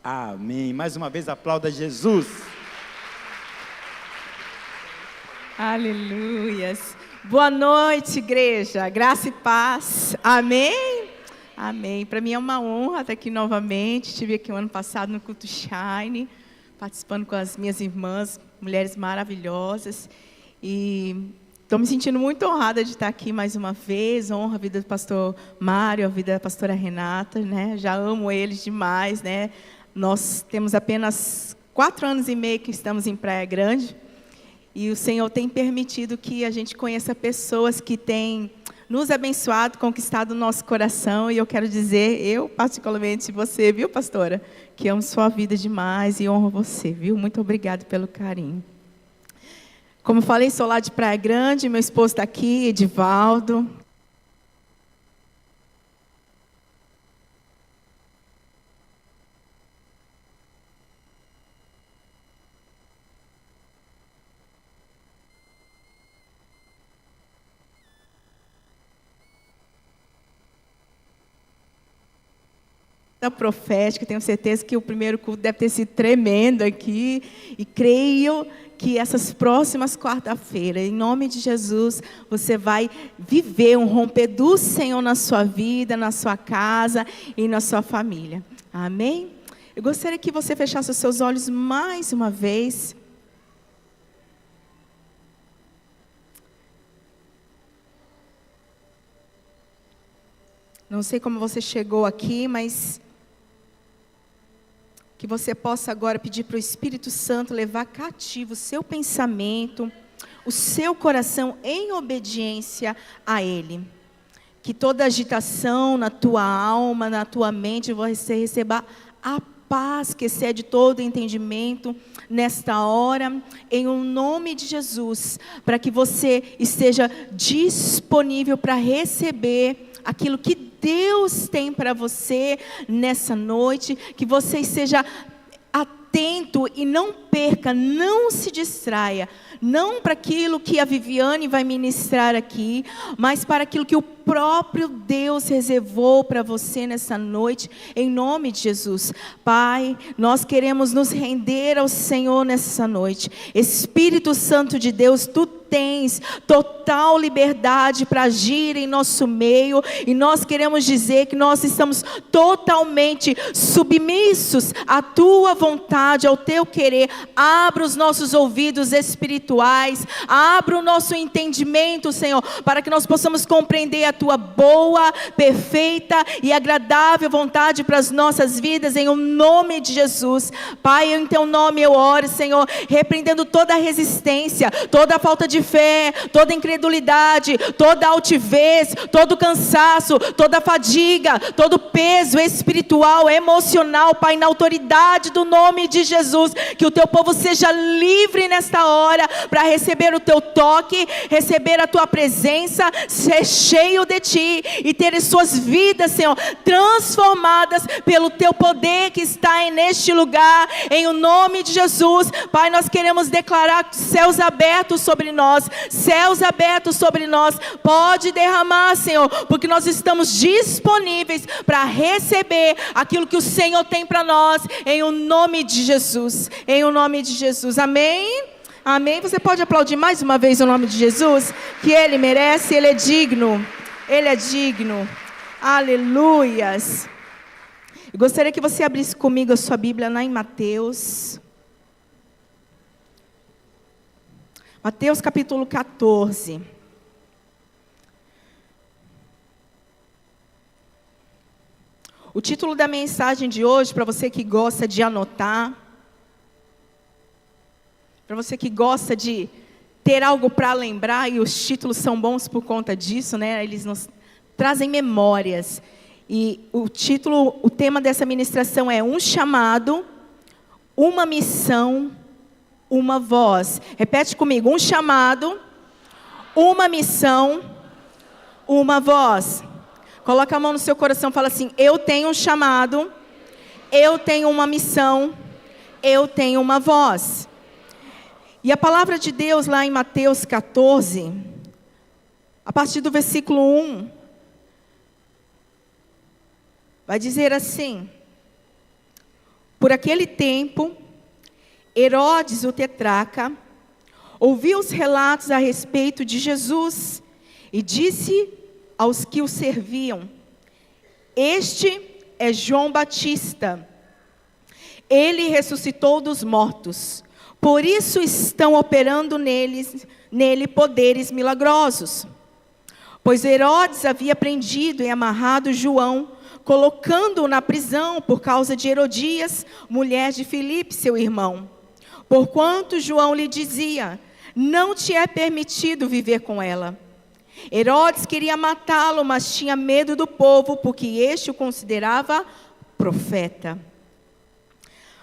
Amém. Mais uma vez aplauda Jesus. Aleluias. Boa noite, igreja. Graça e paz. Amém? Amém. Para mim é uma honra estar aqui novamente. Estive aqui o ano passado no culto Shine, participando com as minhas irmãs, mulheres maravilhosas. E estou me sentindo muito honrada de estar aqui mais uma vez. Honra a vida do pastor Mário, a vida da pastora Renata, né? Já amo eles demais, né? Nós temos apenas 4 anos e meio que estamos em Praia Grande. E o Senhor tem permitido que a gente conheça pessoas que têm nos abençoado, conquistado o nosso coração. E eu quero dizer, eu particularmente, você, viu, pastora? Que amo sua vida demais e honro você, viu? Muito obrigada pelo carinho. Como eu falei, sou lá de Praia Grande, meu esposo está aqui, Edivaldo. Profética, tenho certeza que o primeiro culto deve ter sido tremendo aqui, e creio que essas próximas quarta-feiras, em nome de Jesus, você vai viver um romper do Senhor na sua vida, na sua casa e na sua família. Amém? Eu gostaria que você fechasse os seus olhos mais uma vez. Não sei como você chegou aqui, mas que você possa agora pedir para o Espírito Santo levar cativo o seu pensamento, o seu coração em obediência a Ele. Que toda agitação na tua alma, na tua mente, você receba a paz que excede todo entendimento nesta hora, em um nome de Jesus, para que você esteja disponível para receber aquilo que Deus tem para você nessa noite, que você seja atento e não perca, não se distraia, não para aquilo que a Viviane vai ministrar aqui, mas para aquilo que o próprio Deus reservou para você nessa noite, em nome de Jesus. Pai, nós queremos nos render ao Senhor nessa noite. Espírito Santo de Deus, Tu tens total liberdade para agir em nosso meio, e nós queremos dizer que nós estamos totalmente submissos à Tua vontade, ao Teu querer. Abra os nossos ouvidos espirituais, abra o nosso entendimento, Senhor, para que nós possamos compreender a Tua boa, perfeita e agradável vontade para as nossas vidas, em o nome de Jesus. Pai, em Teu nome eu oro, Senhor, repreendendo toda a resistência, toda a falta de fé, toda a incredulidade, toda a altivez, todo o cansaço, toda a fadiga, todo o peso espiritual, emocional, Pai, na autoridade do nome de Jesus, que o Teu povo seja livre nesta hora, para receber o Teu toque, receber a Tua presença, ser cheio de Ti, e ter as suas vidas, Senhor, transformadas pelo Teu poder que está neste lugar, em o nome de Jesus. Pai, nós queremos declarar céus abertos sobre nós, céus abertos sobre nós. Pode derramar, Senhor, porque nós estamos disponíveis para receber aquilo que o Senhor tem para nós, em o nome de Jesus, em o nome de Jesus. Amém? Amém? Você pode aplaudir mais uma vez o nome de Jesus, que Ele merece, Ele é digno, Ele é digno. Aleluias. Eu gostaria que você abrisse comigo a sua Bíblia lá em Mateus. Mateus capítulo 14. O título da mensagem de hoje, para você que gosta de anotar, para você que gosta de ter algo para lembrar, e os títulos são bons por conta disso, né? Eles nos trazem memórias. E o tema dessa ministração é um chamado, uma missão, uma voz. Repete comigo: um chamado, uma missão, uma voz. Coloca a mão no seu coração e fala assim: eu tenho um chamado, eu tenho uma missão, eu tenho uma voz. E a palavra de Deus lá em Mateus 14, a partir do versículo 1, vai dizer assim: Por aquele tempo, Herodes, o tetrarca, ouviu os relatos a respeito de Jesus e disse aos que o serviam: este é João Batista. Ele ressuscitou dos mortos. Por isso estão operando nele poderes milagrosos. Pois Herodes havia prendido e amarrado João, colocando-o na prisão por causa de Herodias, mulher de Filipe, seu irmão. Porquanto João lhe dizia: não te é permitido viver com ela. Herodes queria matá-lo, mas tinha medo do povo, porque este o considerava profeta.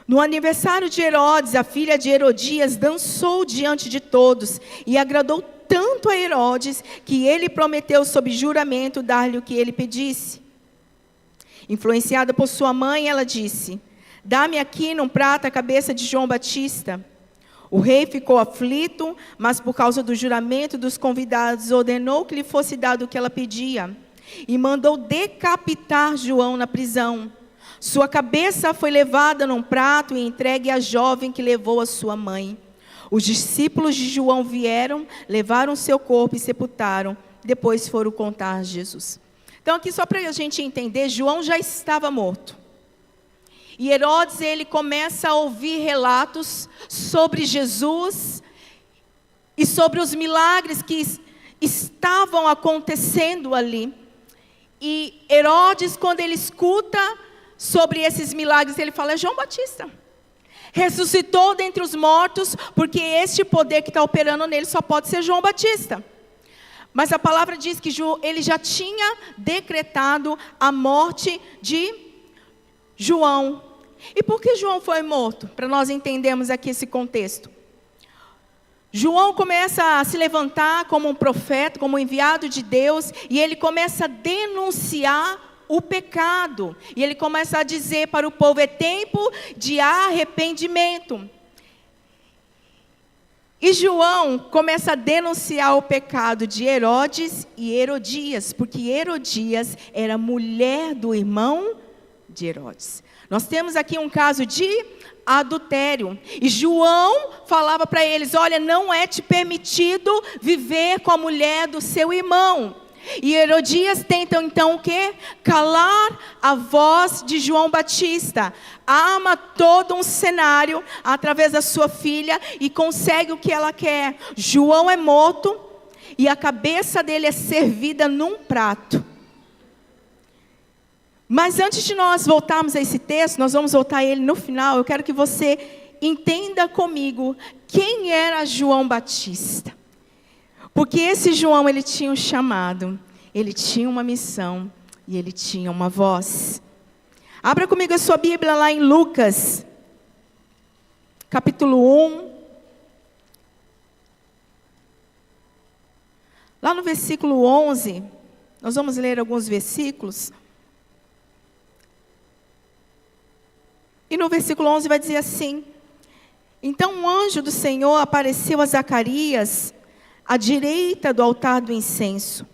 No aniversário de Herodes, a filha de Herodias dançou diante de todos e agradou tanto a Herodes que ele prometeu sob juramento dar-lhe o que ele pedisse. Influenciada por sua mãe, ela disse: dá-me aqui num prato a cabeça de João Batista. O rei ficou aflito, mas por causa do juramento dos convidados, ordenou que lhe fosse dado o que ela pedia, e mandou decapitar João na prisão. Sua cabeça foi levada num prato e entregue à jovem que levou a sua mãe. Os discípulos de João vieram, levaram seu corpo e sepultaram. Depois foram contar a Jesus. Então aqui só para a gente entender, João já estava morto. E Herodes, ele começa a ouvir relatos sobre Jesus e sobre os milagres que estavam acontecendo ali. E Herodes, quando ele escuta sobre esses milagres, ele fala: é João Batista. Ressuscitou dentre os mortos, porque este poder que está operando nele só pode ser João Batista. Mas a palavra diz que ele já tinha decretado a morte de João. E por que João foi morto? Para nós entendermos aqui esse contexto. João começa a se levantar como um profeta, como um enviado de Deus, e ele começa a denunciar o pecado. E ele começa a dizer para o povo: é tempo de arrependimento. E João começa a denunciar o pecado de Herodes e Herodias, porque Herodias era mulher do irmão de Herodes. Nós temos aqui um caso de adultério. E João falava para eles: olha, não é te permitido viver com a mulher do seu irmão. E Herodias tenta então o quê? Calar a voz de João Batista. Arma todo um cenário através da sua filha e consegue o que ela quer. João é morto e a cabeça dele é servida num prato. Mas antes de nós voltarmos a esse texto, nós vamos voltar a ele no final. Eu quero que você entenda comigo quem era João Batista. Porque esse João, ele tinha um chamado, ele tinha uma missão e ele tinha uma voz. Abra comigo a sua Bíblia lá em Lucas, capítulo 1. Lá no versículo 11, nós vamos ler alguns versículos. E no versículo 11 vai dizer assim: então um anjo do Senhor apareceu a Zacarias à direita do altar do incenso.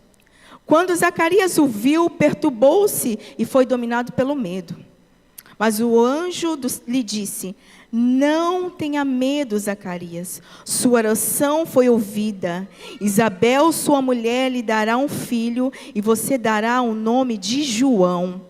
Quando Zacarias o viu, perturbou-se e foi dominado pelo medo. Mas o anjo lhe disse: não tenha medo, Zacarias, sua oração foi ouvida. Isabel, sua mulher, lhe dará um filho e você dará o nome de João.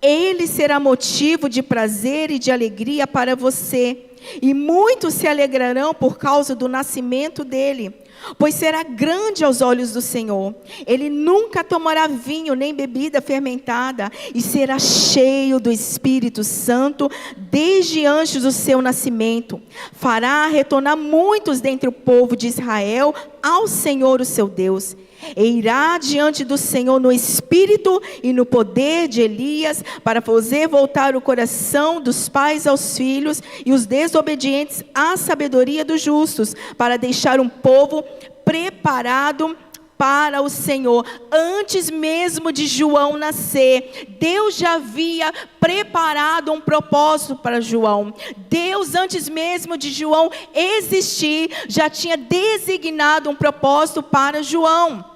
Ele será motivo de prazer e de alegria para você, e muitos se alegrarão por causa do nascimento dele, pois será grande aos olhos do Senhor. Ele nunca tomará vinho nem bebida fermentada, e será cheio do Espírito Santo desde antes do seu nascimento. Fará retornar muitos dentre o povo de Israel ao Senhor, o seu Deus. E irá diante do Senhor no espírito e no poder de Elias, para fazer voltar o coração dos pais aos filhos e os desobedientes à sabedoria dos justos, para deixar um povo preparado para o Senhor. Antes mesmo de João nascer, Deus já havia preparado um propósito para João. Deus, antes mesmo de João existir, já tinha designado um propósito para João.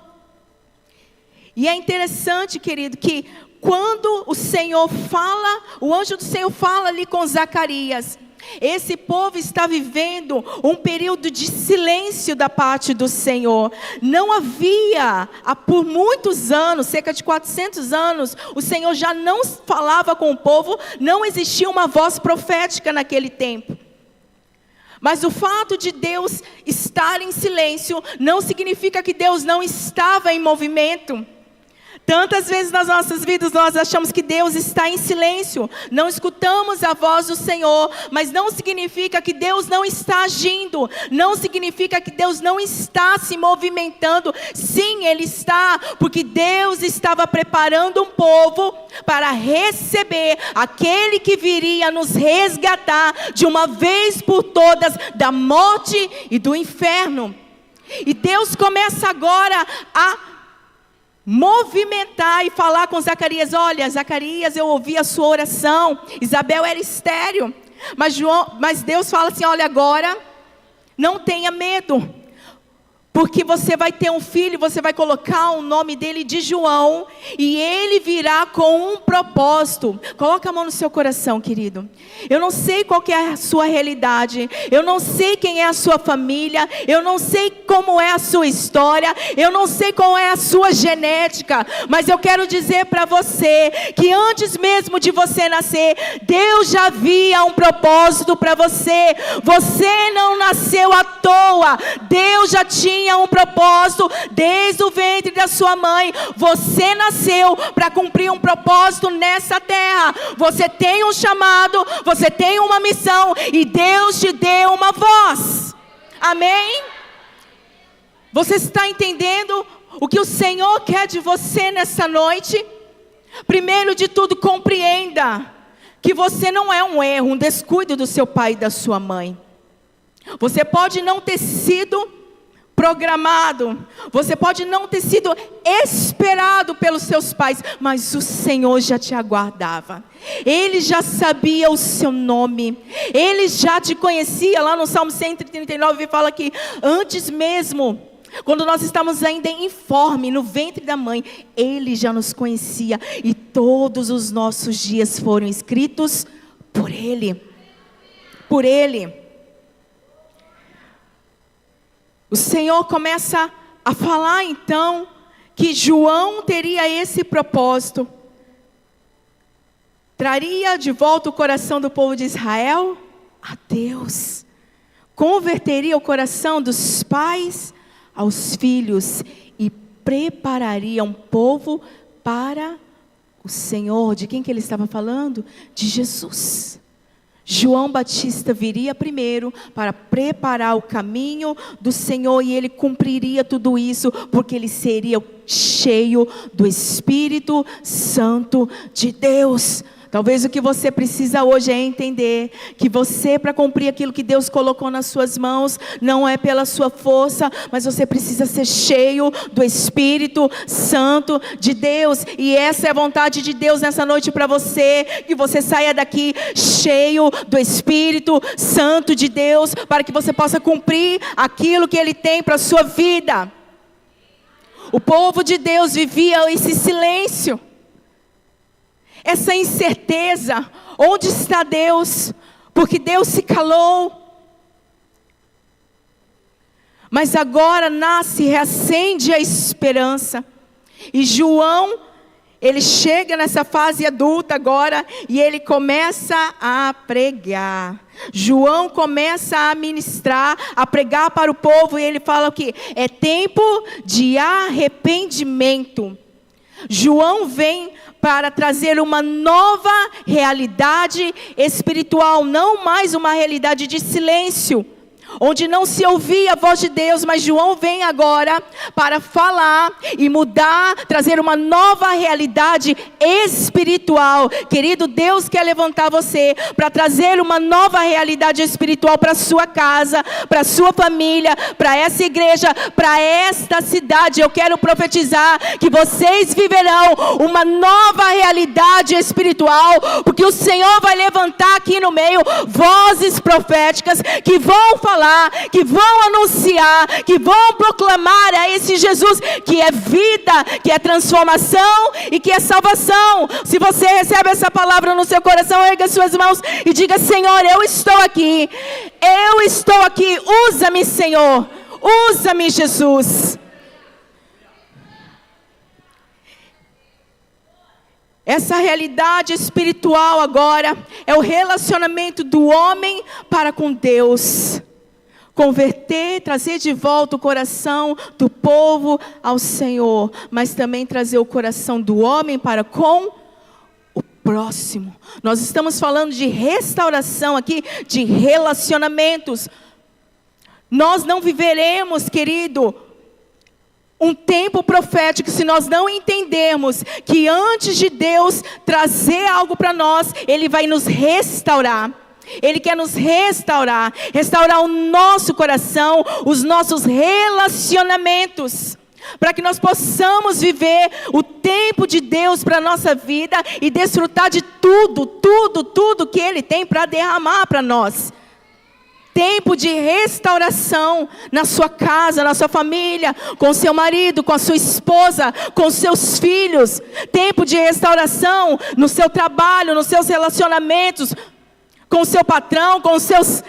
E é interessante, querido, que quando o Senhor fala, o anjo do Senhor fala ali com Zacarias, esse povo está vivendo um período de silêncio da parte do Senhor. Não havia, por muitos anos, cerca de 400 anos, o Senhor já não falava com o povo, não existia uma voz profética naquele tempo. Mas o fato de Deus estar em silêncio não significa que Deus não estava em movimento. Tantas vezes nas nossas vidas nós achamos que Deus está em silêncio, não escutamos a voz do Senhor, mas não significa que Deus não está agindo, não significa que Deus não está se movimentando. Sim, Ele está, porque Deus estava preparando um povo para receber aquele que viria nos resgatar de uma vez por todas da morte e do inferno. E Deus começa agora a movimentar e falar com Zacarias: olha, Zacarias, eu ouvi a sua oração. Isabel era estéril, mas Deus fala assim: olha, agora não tenha medo, porque você vai ter um filho, você vai colocar o nome dele de João, e ele virá com um propósito. Coloca a mão no seu coração, querido. Eu não sei qual que é a sua realidade, eu não sei quem é a sua família, eu não sei como é a sua história, eu não sei qual é a sua genética, mas eu quero dizer para você, que antes mesmo de você nascer, Deus já havia um propósito para você. Você não nasceu à toa, Deus já tinha um propósito desde o ventre da sua mãe. Você nasceu para cumprir um propósito nessa terra. Você tem um chamado, você tem uma missão, e Deus te deu uma voz. Amém? Você está entendendo o que o Senhor quer de você nessa noite? Primeiro de tudo, compreenda que você não é um erro, um descuido do seu pai e da sua mãe. Você pode não ter sido programado, você pode não ter sido esperado pelos seus pais, mas o Senhor já te aguardava. Ele já sabia o seu nome, Ele já te conhecia. Lá no Salmo 139 fala que antes mesmo, quando nós estávamos ainda informe no ventre da mãe, Ele já nos conhecia, e todos os nossos dias foram escritos por Ele. Por Ele. O Senhor começa a falar então que João teria esse propósito. Traria de volta o coração do povo de Israel a Deus. Converteria o coração dos pais aos filhos e prepararia um povo para o Senhor. De quem que ele estava falando? De Jesus. João Batista viria primeiro para preparar o caminho do Senhor, e ele cumpriria tudo isso, porque ele seria cheio do Espírito Santo de Deus. Talvez o que você precisa hoje é entender que você, para cumprir aquilo que Deus colocou nas suas mãos, não é pela sua força, mas você precisa ser cheio do Espírito Santo de Deus. E essa é a vontade de Deus nessa noite para você, que você saia daqui cheio do Espírito Santo de Deus, para que você possa cumprir aquilo que Ele tem para a sua vida. O povo de Deus vivia esse silêncio, essa incerteza. Onde está Deus? Porque Deus se calou. Mas agora nasce, reacende a esperança. E João, ele chega nessa fase adulta agora, e ele começa a pregar. João começa a ministrar, a pregar para o povo, e ele fala que é tempo de arrependimento. João vem para trazer uma nova realidade espiritual, não mais uma realidade de silêncio, onde não se ouvia a voz de Deus, mas João vem agora para falar e mudar, trazer uma nova realidade espiritual. Querido, Deus quer levantar você para trazer uma nova realidade espiritual para a sua casa, para a sua família, para essa igreja, para esta cidade. Eu quero profetizar que vocês viverão uma nova realidade espiritual, porque o Senhor vai levantar aqui no meio vozes proféticas que vão falar falar, que vão anunciar, que vão proclamar a esse Jesus que é vida, que é transformação e que é salvação. Se você recebe essa palavra no seu coração, erga suas mãos e diga: Senhor, eu estou aqui, usa-me, Senhor, usa-me, Jesus. Essa realidade espiritual agora é o relacionamento do homem para com Deus. Converter, trazer de volta o coração do povo ao Senhor, mas também trazer o coração do homem para com o próximo. Nós estamos falando de restauração aqui, de relacionamentos. Nós não viveremos, querido, um tempo profético se nós não entendermos que antes de Deus trazer algo para nós, Ele vai nos restaurar. Ele quer nos restaurar o nosso coração, os nossos relacionamentos, para que nós possamos viver o tempo de Deus para a nossa vida e desfrutar de tudo que Ele tem para derramar para nós. Tempo de restauração na sua casa, na sua família, com seu marido, com a sua esposa, com seus filhos. Tempo de restauração no seu trabalho, nos seus relacionamentos, com o seu patrão, com os seus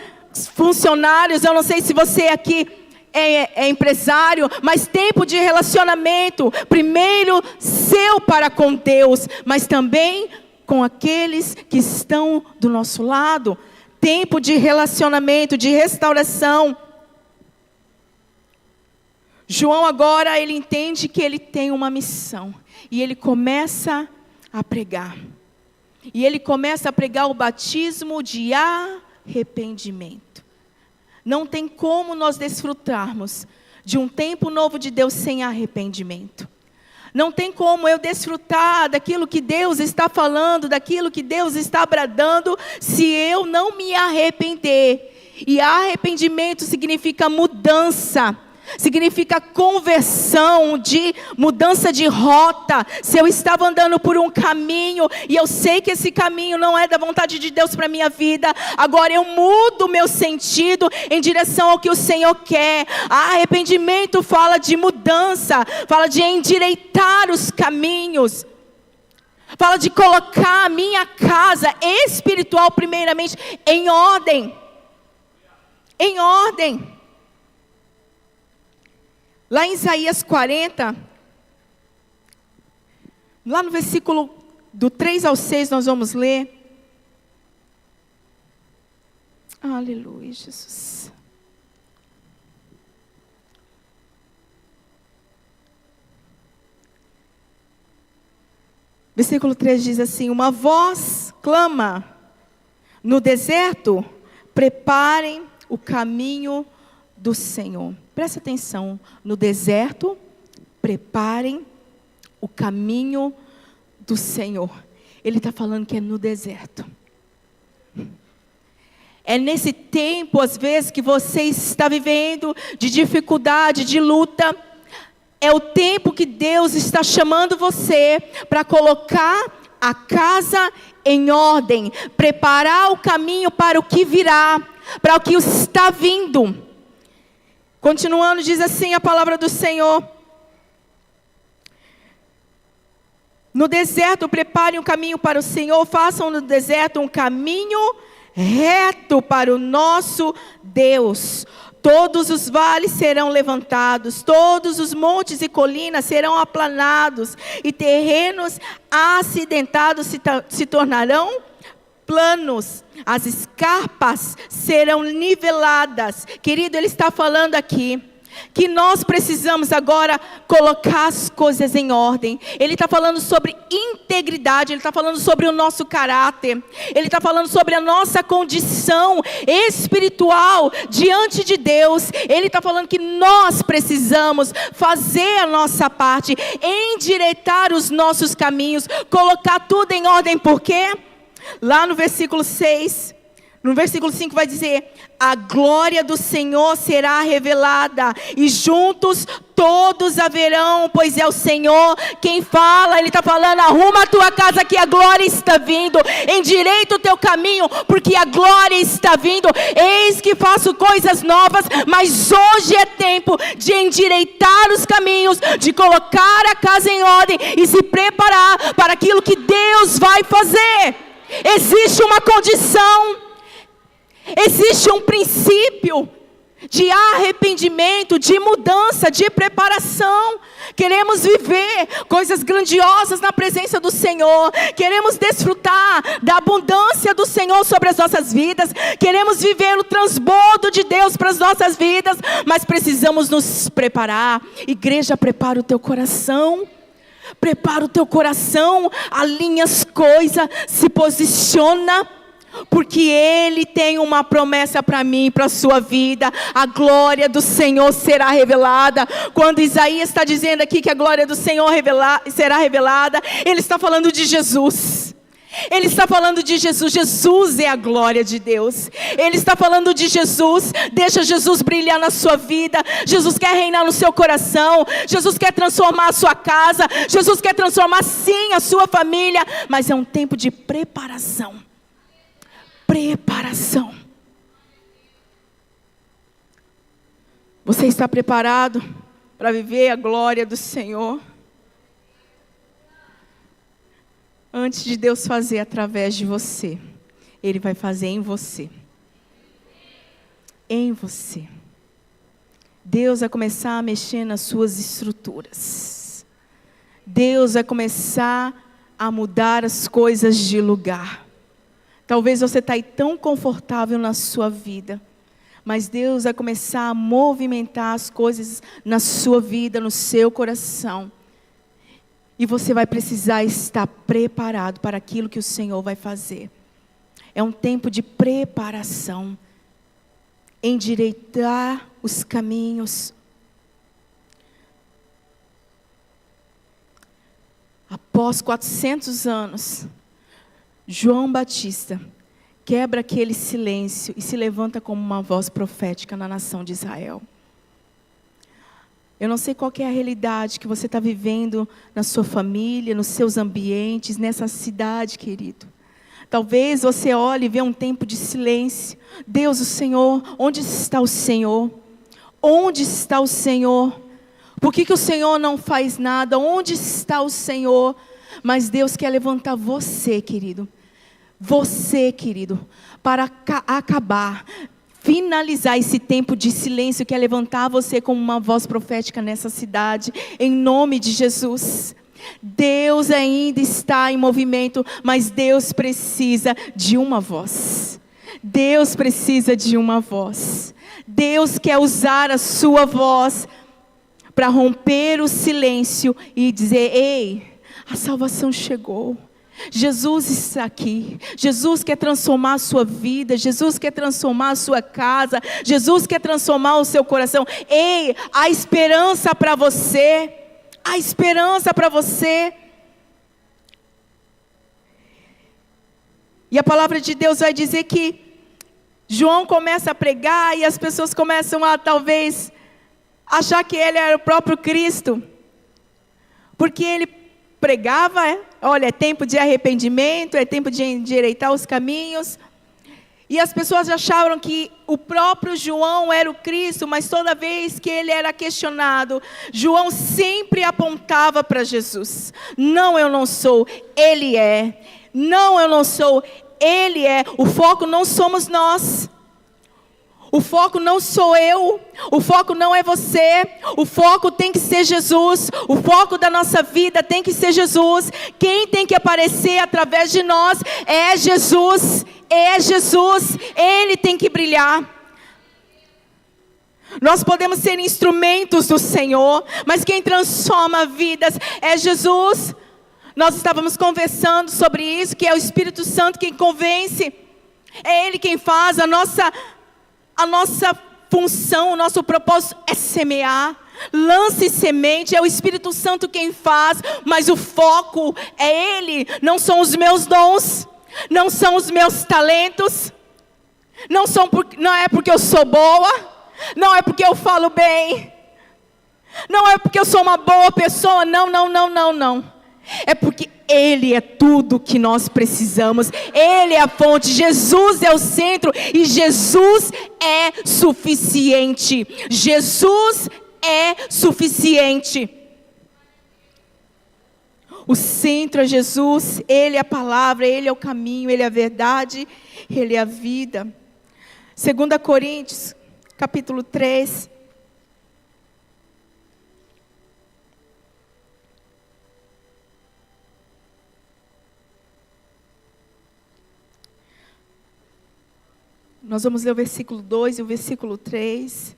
funcionários. Eu não sei se você aqui é empresário, mas tempo de relacionamento, primeiro seu para com Deus, mas também com aqueles que estão do nosso lado. Tempo de relacionamento, de restauração. João agora, ele entende que ele tem uma missão. E ele começa a pregar. E ele começa a pregar o batismo de arrependimento. Não tem como nós desfrutarmos de um tempo novo de Deus sem arrependimento. Não tem como eu desfrutar daquilo que Deus está falando, daquilo que Deus está bradando, se eu não me arrepender. E arrependimento significa mudança, significa conversão, mudança de rota. Se eu estava andando por um caminho e eu sei que esse caminho não é da vontade de Deus para a minha vida, agora eu mudo o meu sentido em direção ao que o Senhor quer. Arrependimento fala de mudança, fala de endireitar os caminhos, fala de colocar a minha casa espiritual primeiramente em ordem. Em ordem. Lá em Isaías 40, lá no versículo do 3 ao 6, nós vamos ler. Aleluia, Jesus. Versículo 3 diz assim: uma voz clama no deserto, preparem o caminho do Senhor. Presta atenção, no deserto, preparem o caminho do Senhor. Ele está falando que é no deserto. É nesse tempo, às vezes, que você está vivendo de dificuldade, de luta. É o tempo que Deus está chamando você para colocar a casa em ordem, preparar o caminho para o que virá, para o que está vindo. Continuando, diz assim a palavra do Senhor: no deserto preparem um caminho para o Senhor, façam no deserto um caminho reto para o nosso Deus. Todos os vales serão levantados, todos os montes e colinas serão aplanados, e terrenos acidentados se tornarão planos, as escarpas serão niveladas. Querido, ele está falando aqui que nós precisamos agora colocar as coisas em ordem. Ele está falando sobre integridade, ele está falando sobre o nosso caráter, ele está falando sobre a nossa condição espiritual diante de Deus. Ele está falando que nós precisamos fazer a nossa parte, endireitar os nossos caminhos, colocar tudo em ordem. Por quê? Lá no versículo 6, No versículo 5 vai dizer: a glória do Senhor será revelada, e juntos todos a verão, pois é o Senhor quem fala. Ele está falando: arruma a tua casa que a glória está vindo, endireita o teu caminho, porque a glória está vindo. Eis que faço coisas novas, mas hoje é tempo de endireitar os caminhos, de colocar a casa em ordem e se preparar para aquilo que Deus vai fazer. Existe uma condição. Existe um princípio de arrependimento, de mudança, de preparação. Queremos viver coisas grandiosas na presença do Senhor. Queremos desfrutar da abundância do Senhor sobre as nossas vidas. Queremos viver o transbordo de Deus para as nossas vidas. Mas precisamos nos preparar. Igreja, prepara o teu coração. Prepara o teu coração. Alinha as coisas. Se posiciona. Porque Ele tem uma promessa para mim e para a sua vida. A glória do Senhor será revelada. Quando Isaías está dizendo aqui que a glória do Senhor será revelada, ele está falando de Jesus. Ele está falando de Jesus. Jesus é a glória de Deus. Ele está falando de Jesus. Deixa Jesus brilhar na sua vida. Jesus quer reinar no seu coração. Jesus quer transformar a sua casa. Jesus quer transformar sim a sua família. Mas é um tempo de preparação. Preparação. Você está preparado para viver a glória do Senhor? Antes de Deus fazer através de você, Ele vai fazer em você. Em você. Deus vai começar a mexer nas suas estruturas. Deus vai começar a mudar as coisas de lugar. Talvez você está aí tão confortável na sua vida, mas Deus vai começar a movimentar as coisas na sua vida, no seu coração. E você vai precisar estar preparado para aquilo que o Senhor vai fazer. É um tempo de preparação. Endireitar os caminhos. Após 400 anos... João Batista quebra aquele silêncio e se levanta como uma voz profética na nação de Israel. Eu não sei qual que é a realidade que você está vivendo na sua família, nos seus ambientes, nessa cidade, querido. Talvez você olhe e vê um tempo de silêncio. Deus, o Senhor, onde está o Senhor? Onde está o Senhor? Por que o Senhor não faz nada? Onde está o Senhor? Mas Deus quer levantar você, querido. Você, querido, para acabar, finalizar esse tempo de silêncio, quer levantar você como uma voz profética nessa cidade, em nome de Jesus. Deus ainda está em movimento, mas Deus precisa de uma voz. Deus precisa de uma voz. Deus quer usar a sua voz para romper o silêncio e dizer: ei, a salvação chegou. Jesus está aqui. Jesus quer transformar a sua vida. Jesus quer transformar a sua casa. Jesus quer transformar o seu coração. Ei, há esperança para você. Há esperança para você. E a palavra de Deus vai dizer que João começa a pregar e as pessoas começam a talvez achar que ele era o próprio Cristo. Porque ele pregava, olha, é tempo de arrependimento, é tempo de endireitar os caminhos. E as pessoas achavam que o próprio João era o Cristo, mas toda vez que ele era questionado, João sempre apontava para Jesus. Não, eu não sou, ele é. Não, eu não sou, ele é. O foco não somos nós. O foco não sou eu, o foco não é você, o foco tem que ser Jesus, o foco da nossa vida tem que ser Jesus. Quem tem que aparecer através de nós é Jesus, Ele tem que brilhar. Nós podemos ser instrumentos do Senhor, mas quem transforma vidas é Jesus. Nós estávamos conversando sobre isso, que é o Espírito Santo quem convence, é Ele quem faz. A nossa função, o nosso propósito é semear. Lance semente, é o Espírito Santo quem faz, mas o foco é Ele. Não são os meus dons, não são os meus talentos. não é porque eu sou boa, não é porque eu falo bem, não é porque eu sou uma boa pessoa, não. É porque Ele é tudo que nós precisamos. Ele é a fonte, Jesus é o centro e Jesus é suficiente. Jesus é suficiente. O centro é Jesus, Ele é a palavra, Ele é o caminho, Ele é a verdade, Ele é a vida. 2 Coríntios, capítulo 3. Nós vamos ler o versículo 2 e o versículo 3.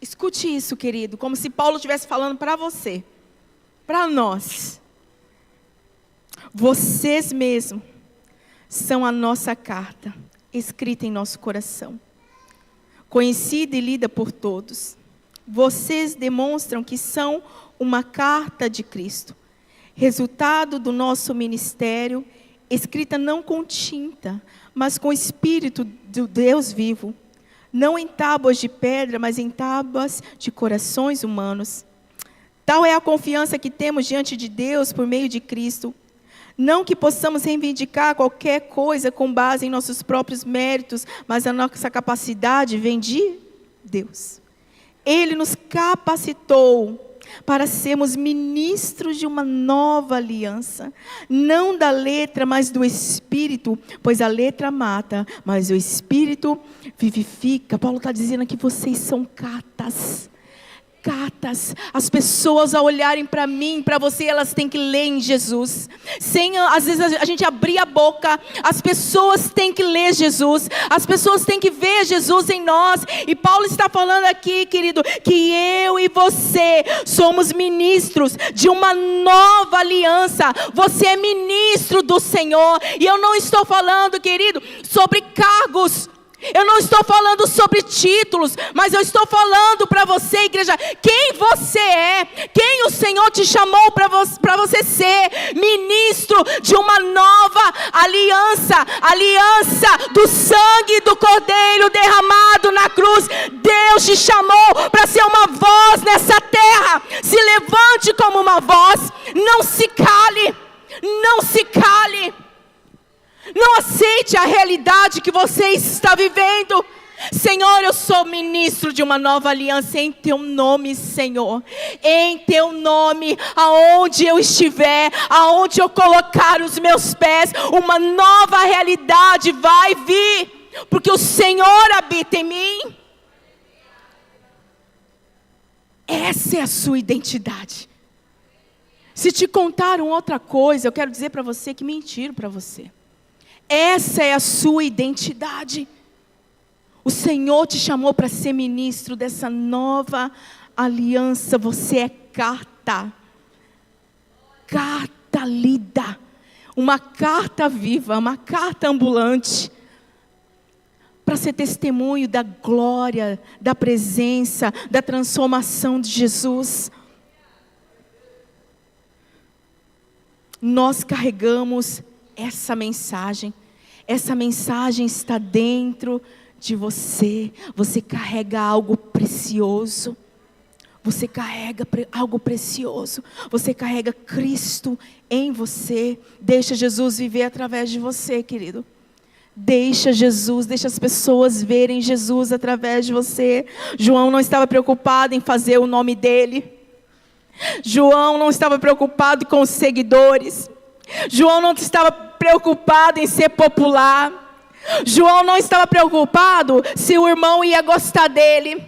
Escute isso, querido, como se Paulo estivesse falando para você, para nós. Vocês mesmos são a nossa carta, escrita em nosso coração, conhecida e lida por todos. Vocês demonstram que são uma carta de Cristo, resultado do nosso ministério, escrita não com tinta, mas com o Espírito do Deus vivo, não em tábuas de pedra, mas em tábuas de corações humanos. Tal é a confiança que temos diante de Deus por meio de Cristo. Não que possamos reivindicar qualquer coisa com base em nossos próprios méritos, mas a nossa capacidade vem de Deus. Ele nos capacitou para sermos ministros de uma nova aliança, não da letra, mas do Espírito, pois a letra mata, mas o Espírito vivifica. Paulo está dizendo que vocês são cartas. As pessoas ao olharem para mim, para você, elas têm que ler em Jesus. Às vezes a gente abrir a boca, as pessoas têm que ler Jesus, as pessoas têm que ver Jesus em nós. E Paulo está falando aqui, querido, que eu e você somos ministros de uma nova aliança. Você é ministro do Senhor. E eu não estou falando, querido, sobre cargos. Eu não estou falando sobre títulos, mas eu estou falando para você, igreja, quem você é, quem o Senhor te chamou para você ser ministro de uma nova aliança, aliança do sangue do Cordeiro derramado na cruz. Deus te chamou para ser uma voz nessa terra. Se levante como uma voz, não se cale, não se cale. Não aceite a realidade que você está vivendo. Senhor, eu sou ministro de uma nova aliança em Teu nome, Senhor. Em Teu nome, aonde eu estiver, aonde eu colocar os meus pés, uma nova realidade vai vir, porque o Senhor habita em mim. Essa é a sua identidade. Se te contaram outra coisa, eu quero dizer para você que mentiram para você. Essa é a sua identidade. O Senhor te chamou para ser ministro dessa nova aliança. Você é carta lida, uma carta viva, uma carta ambulante, para ser testemunho da glória, da presença, da transformação de Jesus. Nós carregamos essa mensagem está dentro de você. Você carrega algo precioso. Você carrega algo precioso. Você carrega Cristo em você. Deixa Jesus viver através de você, querido. Deixa as pessoas verem Jesus através de você. João não estava preocupado em fazer o nome dele. João não estava preocupado com os seguidores. João não estava preocupado em ser popular. João não estava preocupado se o irmão ia gostar dele.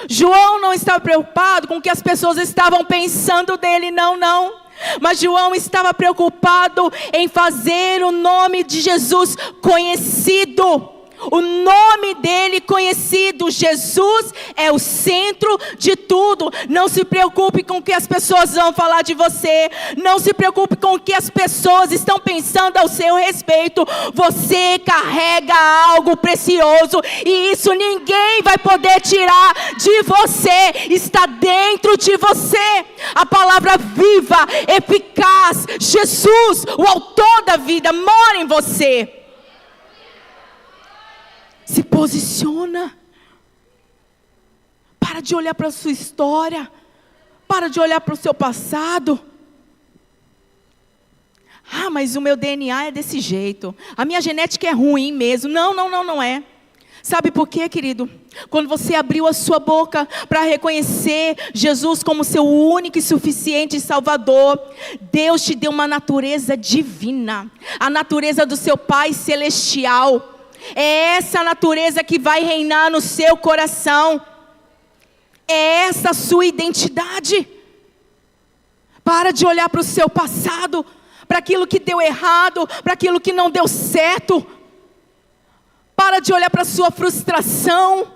João não estava preocupado com o que as pessoas estavam pensando dele, não. Mas João estava preocupado em fazer o nome de Jesus conhecido. O nome dele conhecido, Jesus é o centro de tudo. Não se preocupe com o que as pessoas vão falar de você. Não se preocupe com o que as pessoas estão pensando ao seu respeito. Você carrega algo precioso e isso ninguém vai poder tirar de você. Está dentro de você. A palavra viva, eficaz, Jesus, o autor da vida, mora em você. Se posiciona. Para de olhar para a sua história. Para de olhar para o seu passado. Ah, mas o meu DNA é desse jeito. A minha genética é ruim mesmo. Não é. Sabe por quê, querido? Quando você abriu a sua boca para reconhecer Jesus como seu único e suficiente Salvador, Deus te deu uma natureza divina. A natureza do seu Pai Celestial. É essa natureza que vai reinar no seu coração. É essa a sua identidade. Para de olhar para o seu passado, para aquilo que deu errado, para aquilo que não deu certo. Para de olhar para a sua frustração.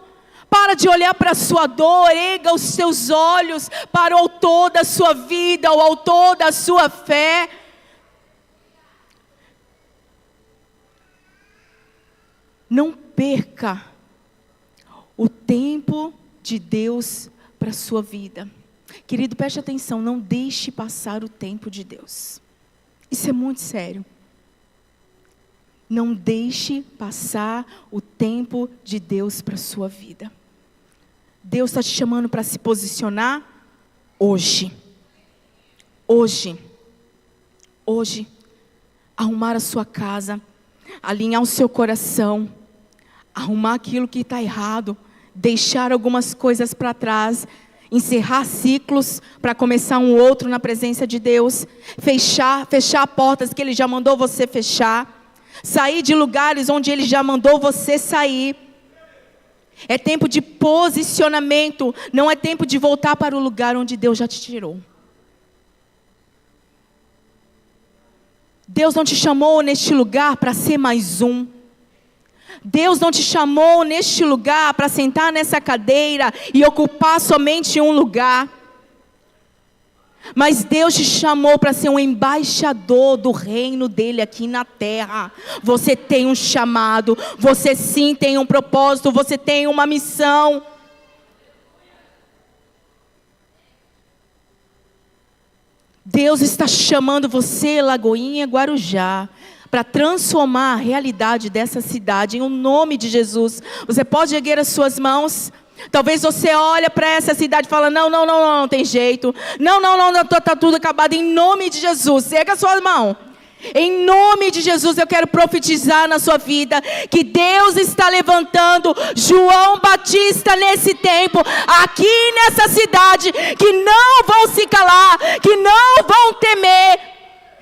Para de olhar para a sua dor. Erga os seus olhos para o autor da sua vida, o autor da sua fé. Não perca o tempo de Deus para a sua vida. Querido, preste atenção, não deixe passar o tempo de Deus. Isso é muito sério. Não deixe passar o tempo de Deus para a sua vida. Deus está te chamando para se posicionar hoje. Hoje. Arrumar a sua casa, alinhar o seu coração, arrumar aquilo que está errado, deixar algumas coisas para trás, encerrar ciclos para começar um outro na presença de Deus, fechar portas que Ele já mandou você fechar, sair de lugares onde Ele já mandou você sair. É tempo de posicionamento, não é tempo de voltar para o lugar onde Deus já te tirou. Deus não te chamou neste lugar para ser mais um. Deus não te chamou neste lugar para sentar nessa cadeira e ocupar somente um lugar. Mas Deus te chamou para ser um embaixador do reino dele aqui na terra. Você tem um chamado, você sim tem um propósito, você tem uma missão. Deus está chamando você, Lagoinha, Guarujá, para transformar a realidade dessa cidade, em nome de Jesus. Você pode erguer as suas mãos. Talvez você olhe para essa cidade e fala, não tem jeito. Não, está tudo acabado. Em nome de Jesus, erga a sua mão. Em nome de Jesus, eu quero profetizar na sua vida que Deus está levantando João Batista nesse tempo, aqui nessa cidade, que não vão se calar, que não vão temer.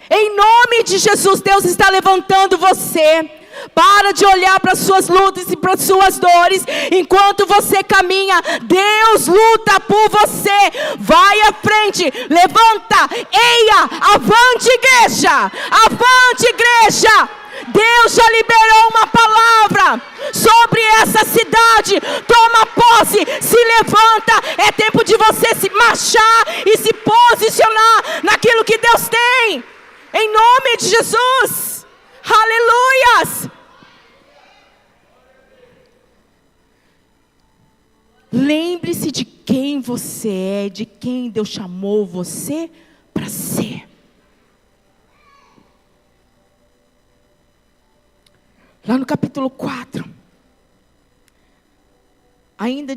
Em nome de Jesus, Deus está levantando você. Para de olhar para as suas lutas e para as suas dores. Enquanto você caminha, Deus luta por você. Vai à frente, levanta, eia, avante igreja, avante igreja. Deus já liberou uma palavra sobre essa cidade. Toma posse, se levanta. É tempo de você se marchar e se posicionar naquilo que Deus tem. Em nome de Jesus. Aleluias! Lembre-se de quem você é, de quem Deus chamou você para ser. Lá no capítulo 4, ainda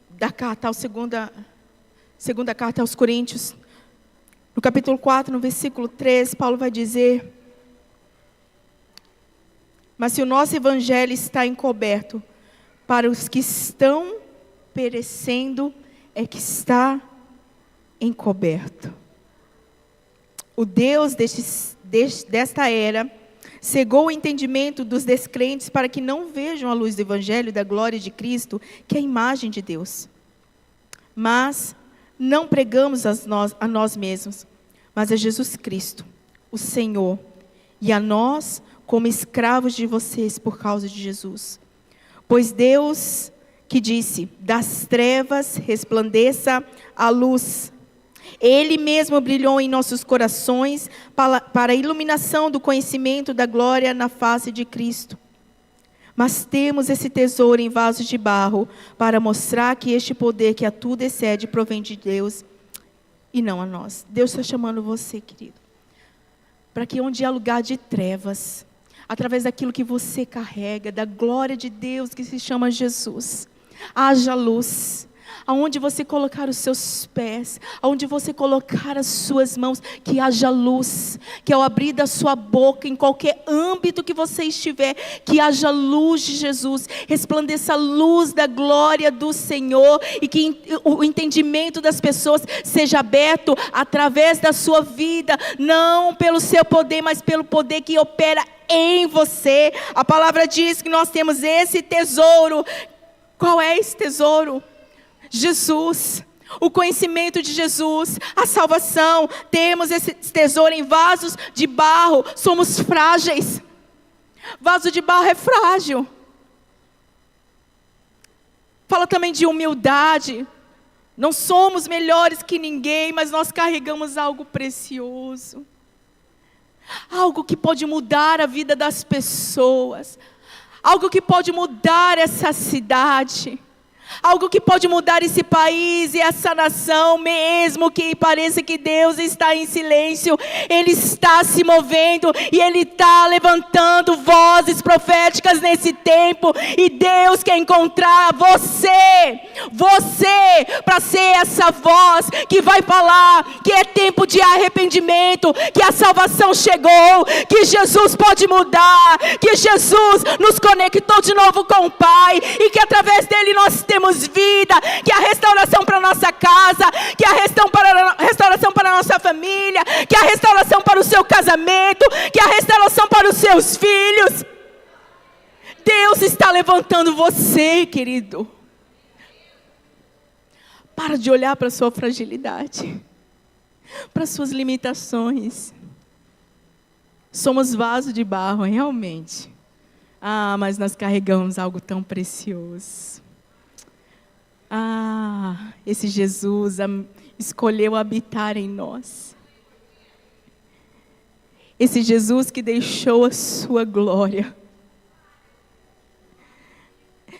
da carta, segunda carta aos Coríntios, no capítulo 4, no versículo 3, Paulo vai dizer: mas se o nosso evangelho está encoberto, para os que estão perecendo, é que está encoberto. O Deus desta era cegou o entendimento dos descrentes para que não vejam a luz do evangelho da glória de Cristo, que é a imagem de Deus. Mas não pregamos a nós mesmos, mas a Jesus Cristo, o Senhor, e a nós como escravos de vocês por causa de Jesus. Pois Deus que disse, das trevas resplandeça a luz. Ele mesmo brilhou em nossos corações para a iluminação do conhecimento da glória na face de Cristo. Mas temos esse tesouro em vasos de barro para mostrar que este poder que a tudo excede provém de Deus e não a nós. Deus está chamando você, querido, para que onde há lugar de trevas, através daquilo que você carrega, da glória de Deus que se chama Jesus, haja luz. Aonde você colocar os seus pés, aonde você colocar as suas mãos, que haja luz, que ao abrir da sua boca, em qualquer âmbito que você estiver, que haja luz de Jesus, resplandeça a luz da glória do Senhor, e que o entendimento das pessoas seja aberto através da sua vida, não pelo seu poder, mas pelo poder que opera em você. A palavra diz que nós temos esse tesouro. Qual é esse tesouro? Jesus, o conhecimento de Jesus, a salvação. Temos esse tesouro em vasos de barro. Somos frágeis. Vaso de barro é frágil. Fala também de humildade. Não somos melhores que ninguém, mas nós carregamos algo precioso. Algo que pode mudar a vida das pessoas. Algo que pode mudar essa cidade. Algo que pode mudar esse país e essa nação, mesmo que pareça que Deus está em silêncio. Ele está se movendo e Ele está levantando vozes proféticas nesse tempo. E Deus quer encontrar você, para ser essa voz que vai falar que é tempo de arrependimento, que a salvação chegou, que Jesus pode mudar, que Jesus nos conectou de novo com o Pai e que através dele nós temos vida, que a restauração para a nossa casa, que a restauração para a nossa família, que a restauração para o seu casamento, que a restauração para os seus filhos. Deus está levantando você, querido. Para de olhar para a sua fragilidade, para as suas limitações. Somos vaso de barro, realmente. Mas nós carregamos algo tão precioso. Esse Jesus escolheu habitar em nós. Esse Jesus que deixou a sua glória.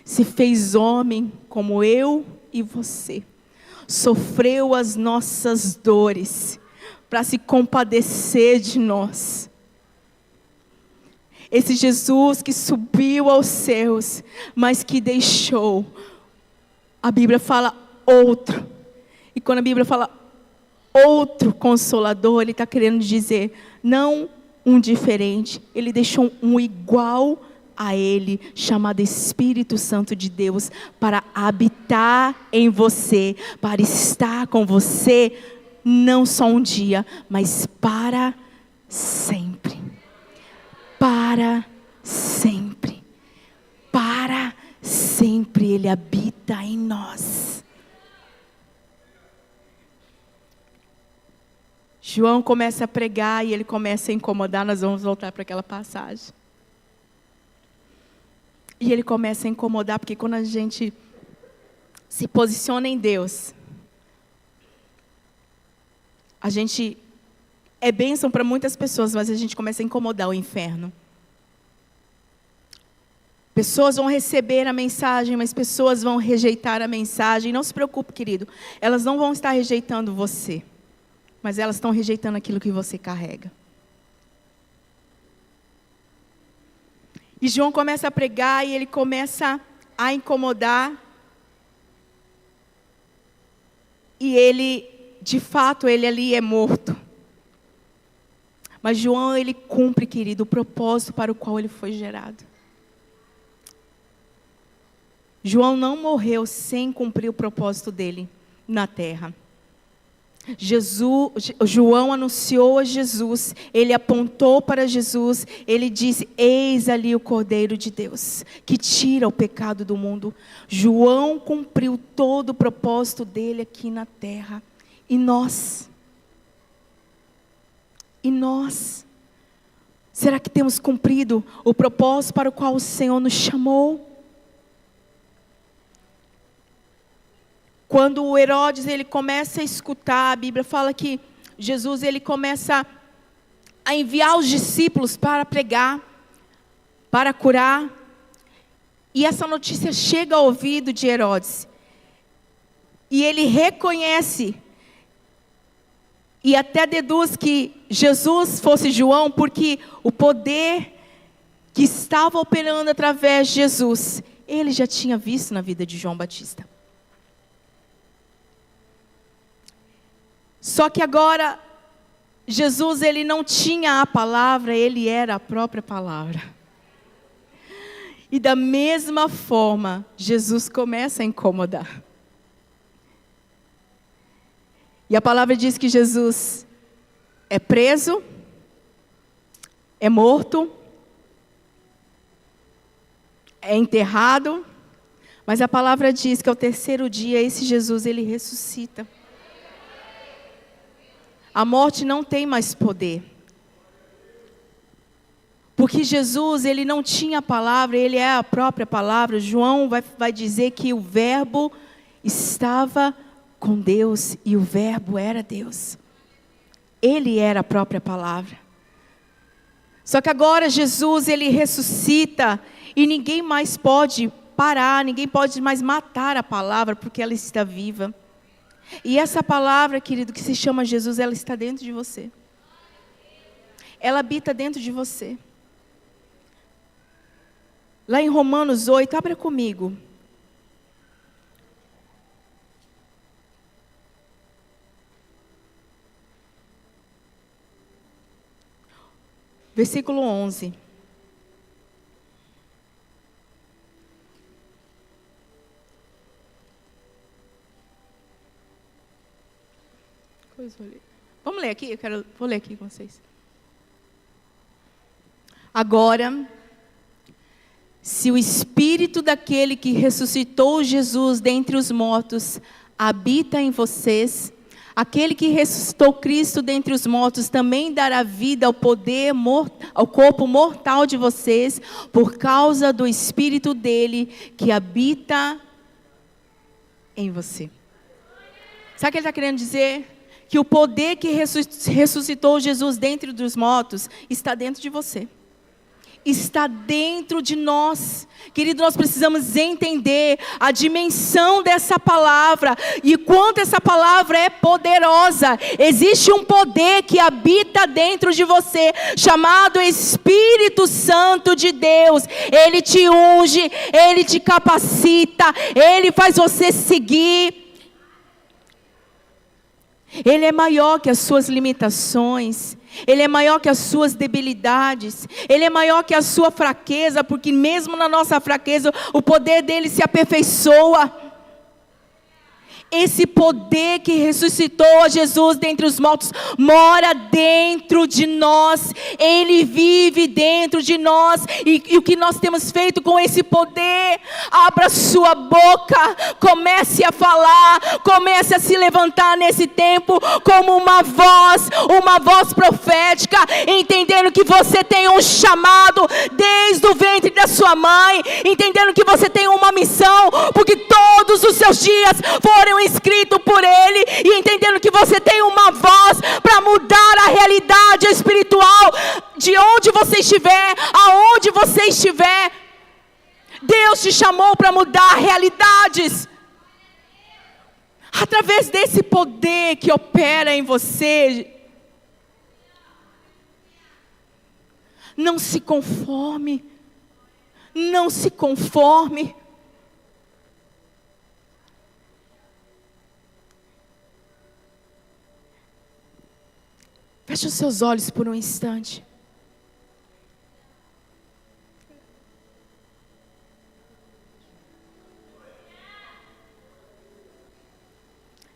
Se fez homem como eu e você. Sofreu as nossas dores para se compadecer de nós. Esse Jesus que subiu aos céus, mas que deixou. A Bíblia fala outro. E quando a Bíblia fala outro consolador, Ele está querendo dizer, não um diferente. Ele deixou um igual a Ele, chamado Espírito Santo de Deus, para habitar em você, para estar com você, não só um dia, mas para sempre. Para sempre. Para sempre Ele habita em nós. João começa a pregar e ele começa a incomodar. Nós vamos voltar para aquela passagem. E ele começa a incomodar, porque quando a gente se posiciona em Deus, a gente é bênção para muitas pessoas, mas a gente começa a incomodar o inferno. Pessoas vão receber a mensagem, mas pessoas vão rejeitar a mensagem. Não se preocupe, querido. Elas não vão estar rejeitando você, mas elas estão rejeitando aquilo que você carrega. E João começa a pregar e ele começa a incomodar. E ele, de fato, ele ali é morto. Mas João, ele cumpre, querido, o propósito para o qual ele foi gerado. João não morreu sem cumprir o propósito dele na terra. João anunciou a Jesus, ele apontou para Jesus, ele disse, eis ali o Cordeiro de Deus, que tira o pecado do mundo. João cumpriu todo o propósito dele aqui na terra. E nós? Será que temos cumprido o propósito para o qual o Senhor nos chamou? quando o Herodes ele começa a escutar, a Bíblia fala que Jesus ele começa a enviar os discípulos para pregar, para curar. E essa notícia chega ao ouvido de Herodes. E ele reconhece, e até deduz que Jesus fosse João, porque o poder que estava operando através de Jesus, ele já tinha visto na vida de João Batista. Só que agora, Jesus ele não tinha a palavra, ele era a própria palavra. E da mesma forma, Jesus começa a incomodar. E a palavra diz que Jesus é preso, é morto, é enterrado, mas a palavra diz que ao terceiro dia esse Jesus ele ressuscita. A morte não tem mais poder. Porque Jesus, ele não tinha a palavra, ele é a própria palavra. João vai dizer que o verbo estava com Deus e o verbo era Deus. Ele era a própria palavra. Só que agora Jesus, ele ressuscita e ninguém mais pode parar, ninguém pode mais matar a palavra porque ela está viva. E essa palavra, querido, que se chama Jesus, ela está dentro de você. Ela habita dentro de você. Lá em Romanos 8, abra comigo. Versículo 11. Vamos ler aqui? Vou ler aqui com vocês. Agora, se o Espírito daquele que ressuscitou Jesus dentre os mortos habita em vocês, aquele que ressuscitou Cristo dentre os mortos também dará vida ao poder, ao corpo mortal de vocês, por causa do Espírito dele que habita em você. Sabe o que ele está querendo dizer? Que o poder que ressuscitou Jesus dentre dos mortos está dentro de você. Está dentro de nós. Querido, nós precisamos entender a dimensão dessa palavra e quanto essa palavra é poderosa. Existe um poder que habita dentro de você, chamado Espírito Santo de Deus. Ele te unge, ele te capacita, ele faz você seguir. Ele é maior que as suas limitações. Ele é maior que as suas debilidades. Ele é maior que a sua fraqueza, porque mesmo na nossa fraqueza, o poder dele se aperfeiçoa. Esse poder que ressuscitou a Jesus dentre os mortos mora dentro de nós. Ele vive dentro de nós. E o que nós temos feito com esse poder? Abra sua boca, comece a falar, comece a se levantar nesse tempo como uma voz profética, entendendo que você tem um chamado desde o ventre da sua mãe, entendendo que você tem uma missão, porque todos os seus dias foram escritos por Ele, e entendendo que você tem uma voz para mudar a realidade espiritual de onde você estiver, aonde você estiver. Deus te chamou para mudar realidades. Através desse poder que opera em você. Não se conforme. Não se conforme. Feche os seus olhos por um instante.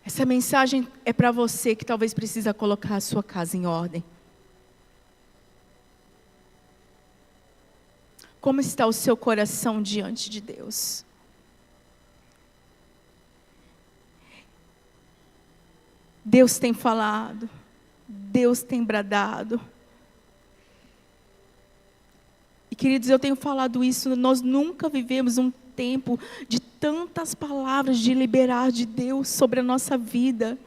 Essa mensagem é para você que talvez precisa colocar a sua casa em ordem. Como está o seu coração diante de Deus? Deus tem falado, Deus tem bradado. E queridos, eu tenho falado isso, nós nunca vivemos um tempo de tantas palavras de liberar de Deus sobre a nossa vida.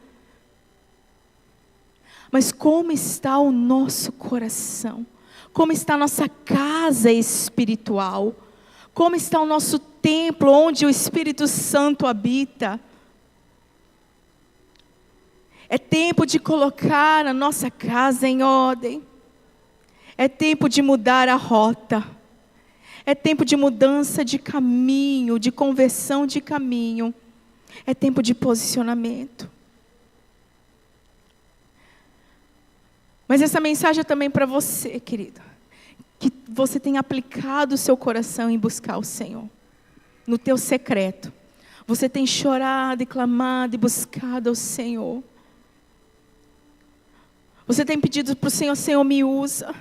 Mas como está o nosso coração? Como está a nossa casa espiritual? Como está o nosso templo onde o Espírito Santo habita? É tempo de colocar a nossa casa em ordem. É tempo de mudar a rota. É tempo de mudança de caminho, de conversão de caminho. É tempo de posicionamento. Mas essa mensagem é também para você, querido. Que você tenha aplicado o seu coração em buscar o Senhor. No teu secreto. Você tem chorado e clamado e buscado ao Senhor. Você tem pedido para o Senhor: Senhor, me usa.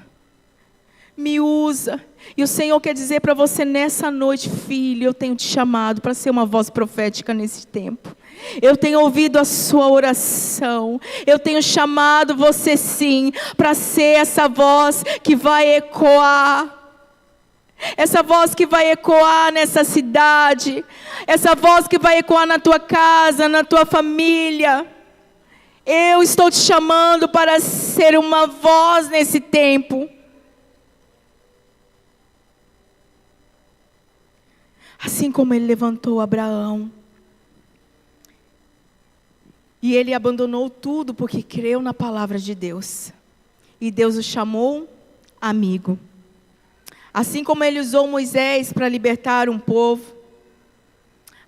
Me usa. E o Senhor quer dizer para você nessa noite: filho, eu tenho te chamado para ser uma voz profética nesse tempo. Eu tenho ouvido a sua oração. Eu tenho chamado você sim para ser essa voz que vai ecoar. Essa voz que vai ecoar nessa cidade. Essa voz que vai ecoar na tua casa, na tua família. Eu estou te chamando para ser uma voz nesse tempo. Assim como ele levantou Abraão. E ele abandonou tudo porque creu na palavra de Deus. E Deus o chamou amigo. Assim como ele usou Moisés para libertar um povo.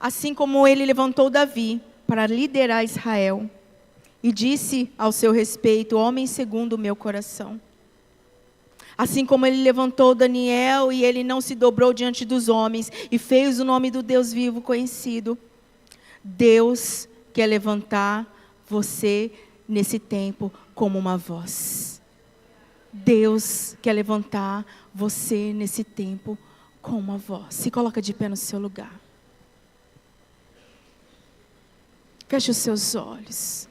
Assim como ele levantou Davi para liderar Israel. E disse ao seu respeito: homem segundo o meu coração. Assim como ele levantou Daniel e ele não se dobrou diante dos homens e fez o nome do Deus vivo conhecido. Deus quer levantar você nesse tempo como uma voz. Deus quer levantar você nesse tempo como uma voz. Se coloca de pé no seu lugar. Feche os seus olhos.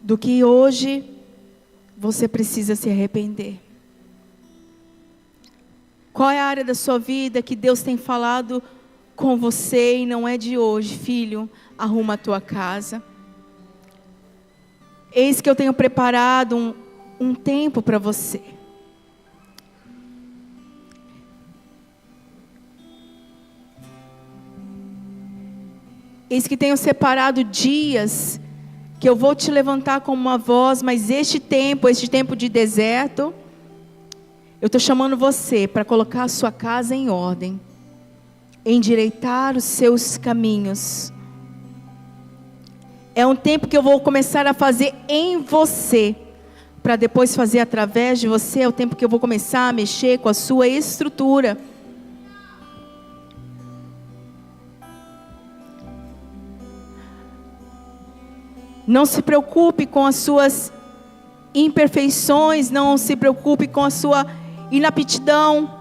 Do que hoje você precisa se arrepender? Qual é a área da sua vida que Deus tem falado com você e não é de hoje? Filho, arruma a tua casa. Eis que eu tenho preparado um tempo para você. Eis que tenho separado dias que eu vou te levantar como uma voz, mas este tempo de deserto, eu estou chamando você para colocar a sua casa em ordem, endireitar os seus caminhos. É um tempo que eu vou começar a fazer em você, para depois fazer através de você. É o tempo que eu vou começar a mexer com a sua estrutura. Não se preocupe com as suas imperfeições, não se preocupe com a sua inaptidão.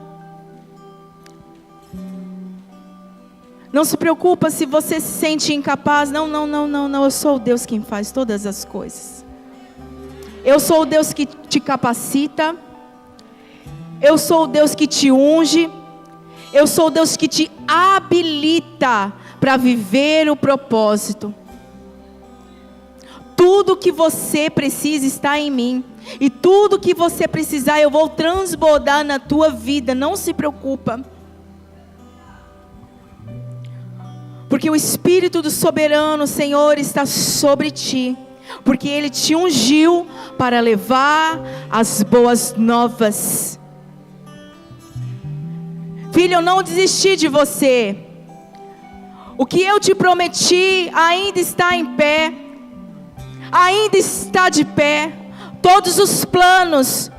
Não se preocupe se você se sente incapaz. Não, eu sou o Deus quem faz todas as coisas. Eu sou o Deus que te capacita. Eu sou o Deus que te unge. Eu sou o Deus que te habilita para viver o propósito. Tudo que você precisa está em mim. E tudo que você precisar eu vou transbordar na tua vida. Não se preocupa. Porque o Espírito do soberano Senhor está sobre ti. Porque Ele te ungiu para levar as boas novas. Filho, eu não desisti de você. O que eu te prometi ainda está em pé. Ainda está de pé. Todos os planos,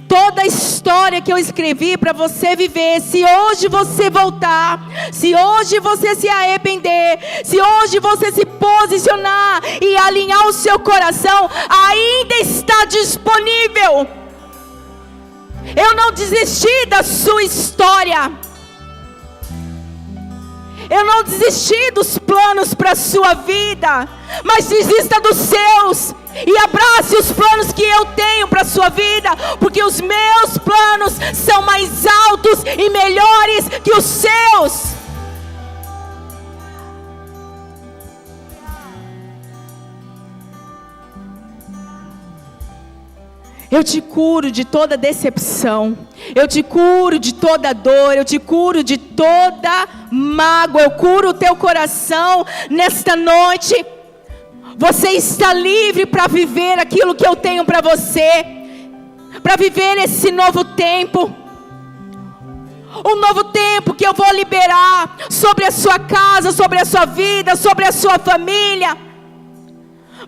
toda a história que eu escrevi para você viver. Se hoje você voltar, se hoje você se arrepender, se hoje você se posicionar e alinhar o seu coração, ainda está disponível. Eu não desisti da sua história. Eu não desisti dos planos para a sua vida. Mas desista dos seus e abrace os planos que eu tenho para a sua vida. Porque os meus planos são mais altos e melhores que os seus. Eu te curo de toda decepção. Eu te curo de toda dor. Eu te curo de toda mágoa. Eu curo o teu coração nesta noite. Você está livre para viver aquilo que eu tenho para você. Para viver esse novo tempo. Um novo tempo que eu vou liberar sobre a sua casa, sobre a sua vida, sobre a sua família.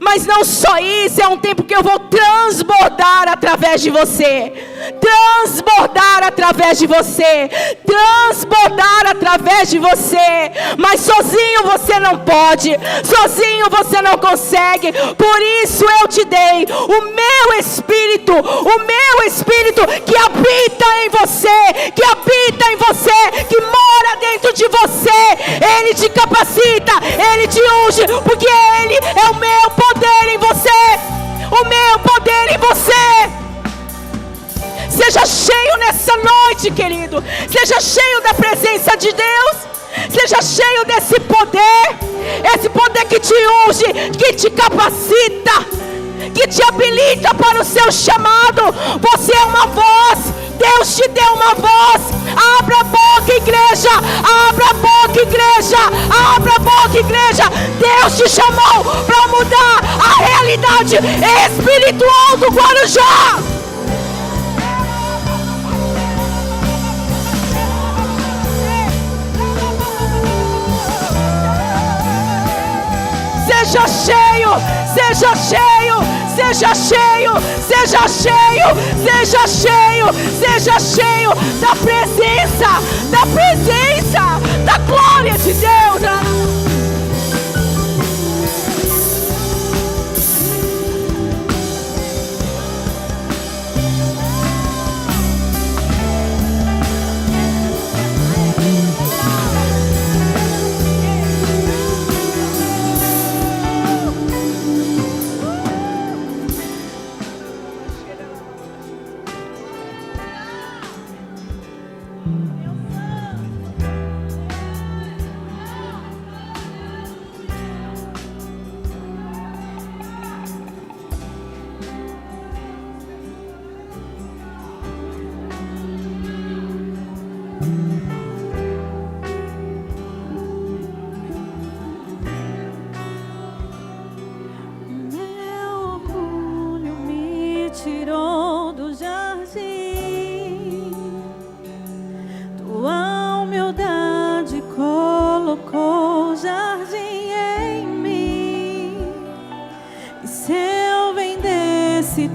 Mas não só isso, é um tempo que eu vou transbordar através de você. Transbordar através de você. Transbordar através de você. Mas sozinho você não pode. Sozinho você não consegue. Por isso eu te dei o meu Espírito. O meu Espírito que habita em você. Que habita em você. Que mora dentro de você. Ele te capacita. Ele te unge. Porque Ele é o meu poder em você. O meu poder em você. Seja cheio nessa noite, querido. Seja cheio da presença de Deus. Seja cheio desse poder. Esse poder que te unge, que te capacita, que te habilita para o seu chamado. Você é uma voz. Deus te deu uma voz. Abra a boca, igreja. Abra a boca, igreja. Abra a boca, igreja. Deus te chamou para mudar a realidade espiritual do Guarujá. Seja cheio, seja cheio, seja cheio, seja cheio, seja cheio, seja cheio da presença, da glória de Deus.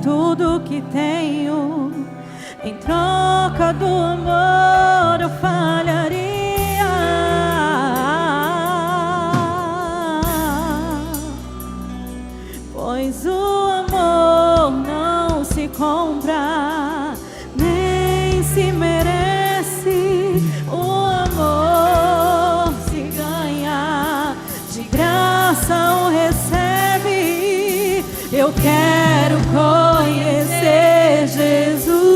Tudo que tenho em troca do amor eu falharia, pois o amor não se compra nem se merece. O amor se ganha, de graça o recebe. Eu quero conhecer Jesus.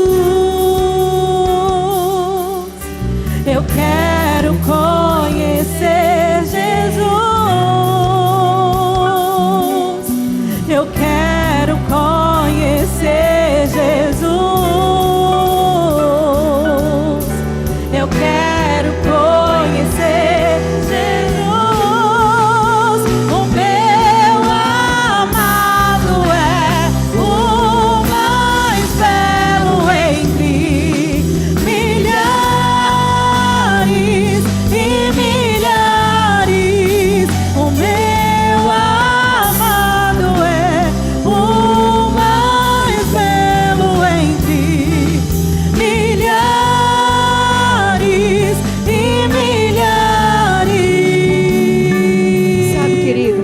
Eu quero conhecer Jesus. Eu quero conhecer Jesus. Eu quero conhecer Jesus. O meu amado é o mais belo entre milhares e milhares. O meu amado é o mais belo entre milhares e milhares. Sabe, querido,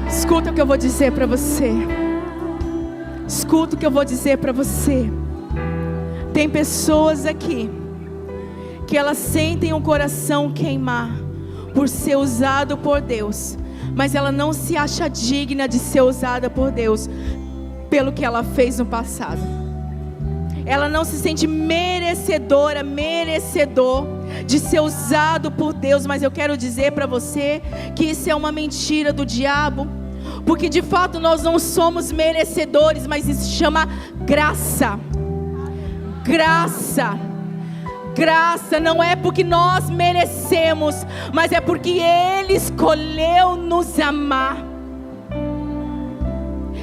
escuta o que eu vou dizer para você. Escuta o que eu vou dizer para você. Tem pessoas aqui que elas sentem o coração queimar por ser usado por Deus, mas ela não se acha digna de ser usada por Deus pelo que ela fez no passado. Ela não se sente merecedor de ser usado por Deus. Mas eu quero dizer para você que isso é uma mentira do diabo, porque de fato nós não somos merecedores, mas isso se chama graça. Graça não é porque nós merecemos, mas é porque Ele escolheu nos amar.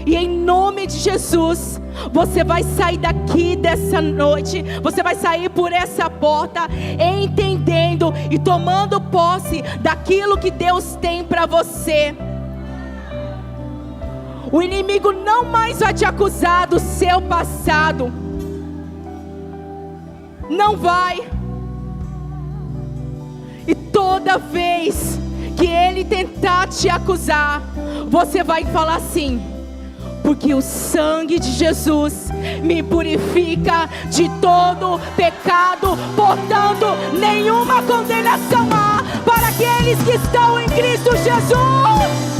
E em nome de Jesus, você vai sair daqui dessa noite, você vai sair por essa porta entendendo e tomando posse daquilo que Deus tem para você. O inimigo não mais vai te acusar do seu passado. Não vai. E toda vez que ele tentar te acusar, você vai falar assim: porque o sangue de Jesus me purifica de todo pecado, portanto nenhuma condenação há para aqueles que estão em Cristo Jesus.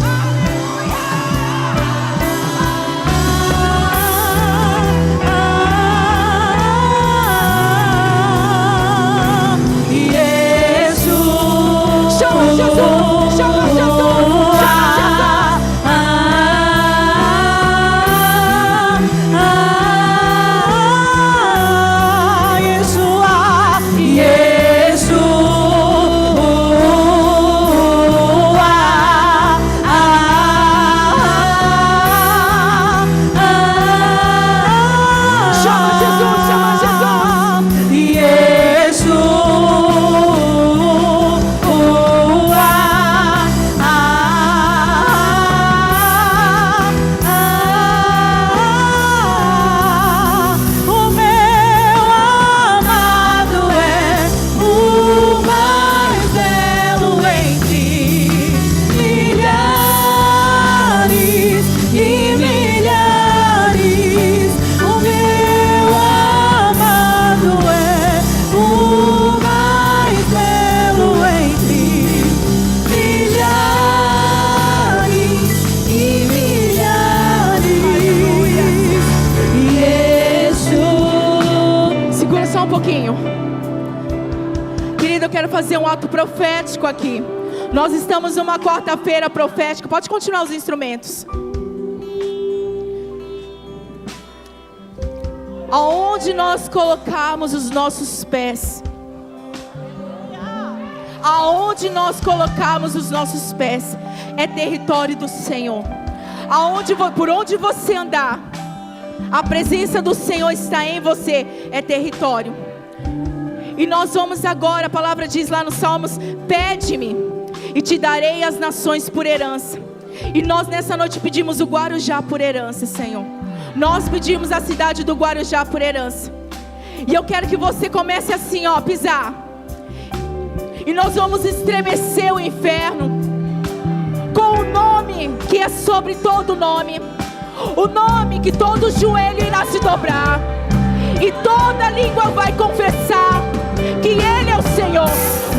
Fazer um ato profético aqui. Nós estamos numa quarta-feira profética. Pode continuar os instrumentos. Aonde nós colocamos os nossos pés, aonde nós colocamos os nossos pés é território do Senhor. Por onde você andar, a presença do Senhor está em você, é território. E nós vamos agora, a palavra diz lá no Salmos: pede-me e te darei as nações por herança. E nós nessa noite pedimos o Guarujá por herança, Senhor. Nós pedimos a cidade do Guarujá por herança. E eu quero que você comece assim, ó, pisar. E nós vamos estremecer o inferno com o nome que é sobre todo nome, o nome que todo joelho irá se dobrar e toda língua vai confessar que Ele é o Senhor.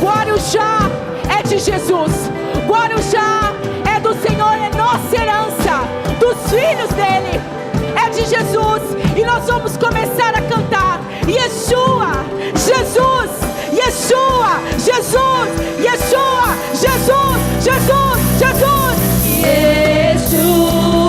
Guarujá é de Jesus. Guarujá é do Senhor, é nossa herança, dos filhos dele, é de Jesus. E nós vamos começar a cantar: Yeshua, Jesus, Yeshua, Jesus, Yeshua, Jesus, Jesus, Jesus, Yeshua.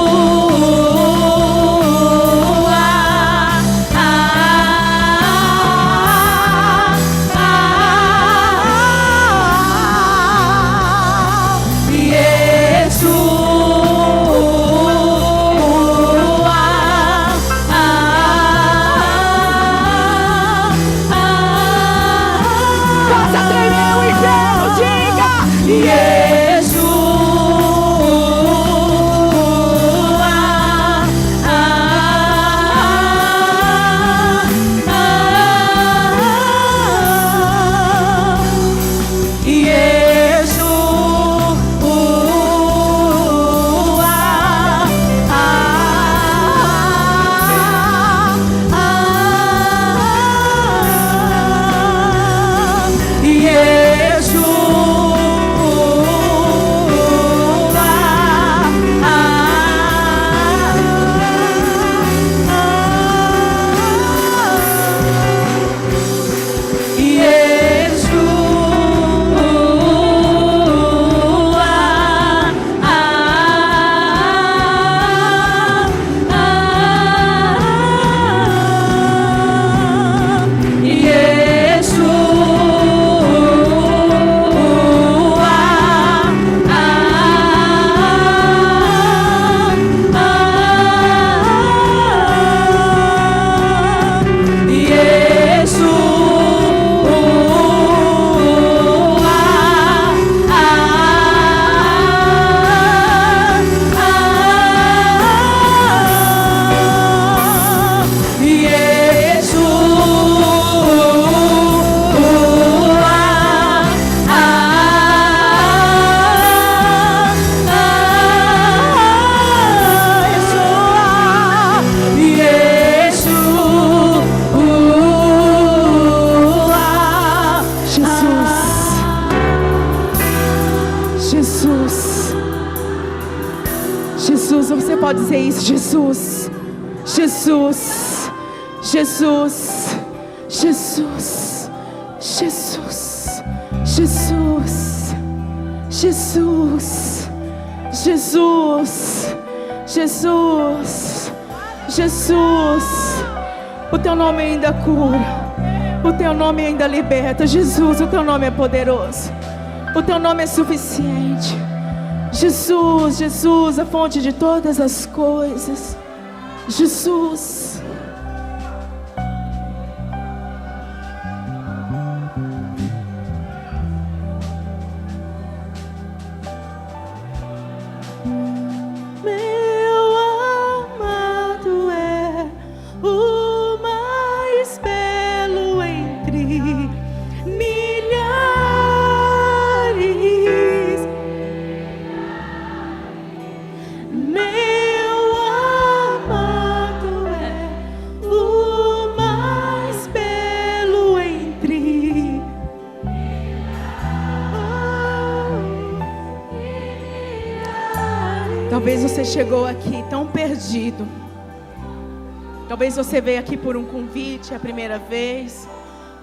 pode dizer isso? Jesus, Jesus, Jesus, Jesus, Jesus, Jesus, Jesus, Jesus, Jesus, Jesus. O teu nome ainda cura, o teu nome ainda liberta. Jesus, o teu nome é poderoso, o teu nome é suficiente. Jesus, Jesus, a fonte de todas as coisas. Jesus. Meu amado é o mais belo entre milhares. Meu amado é o mais belo entre Talvez você chegou aqui tão perdido. Talvez você veio aqui por um convite a primeira vez.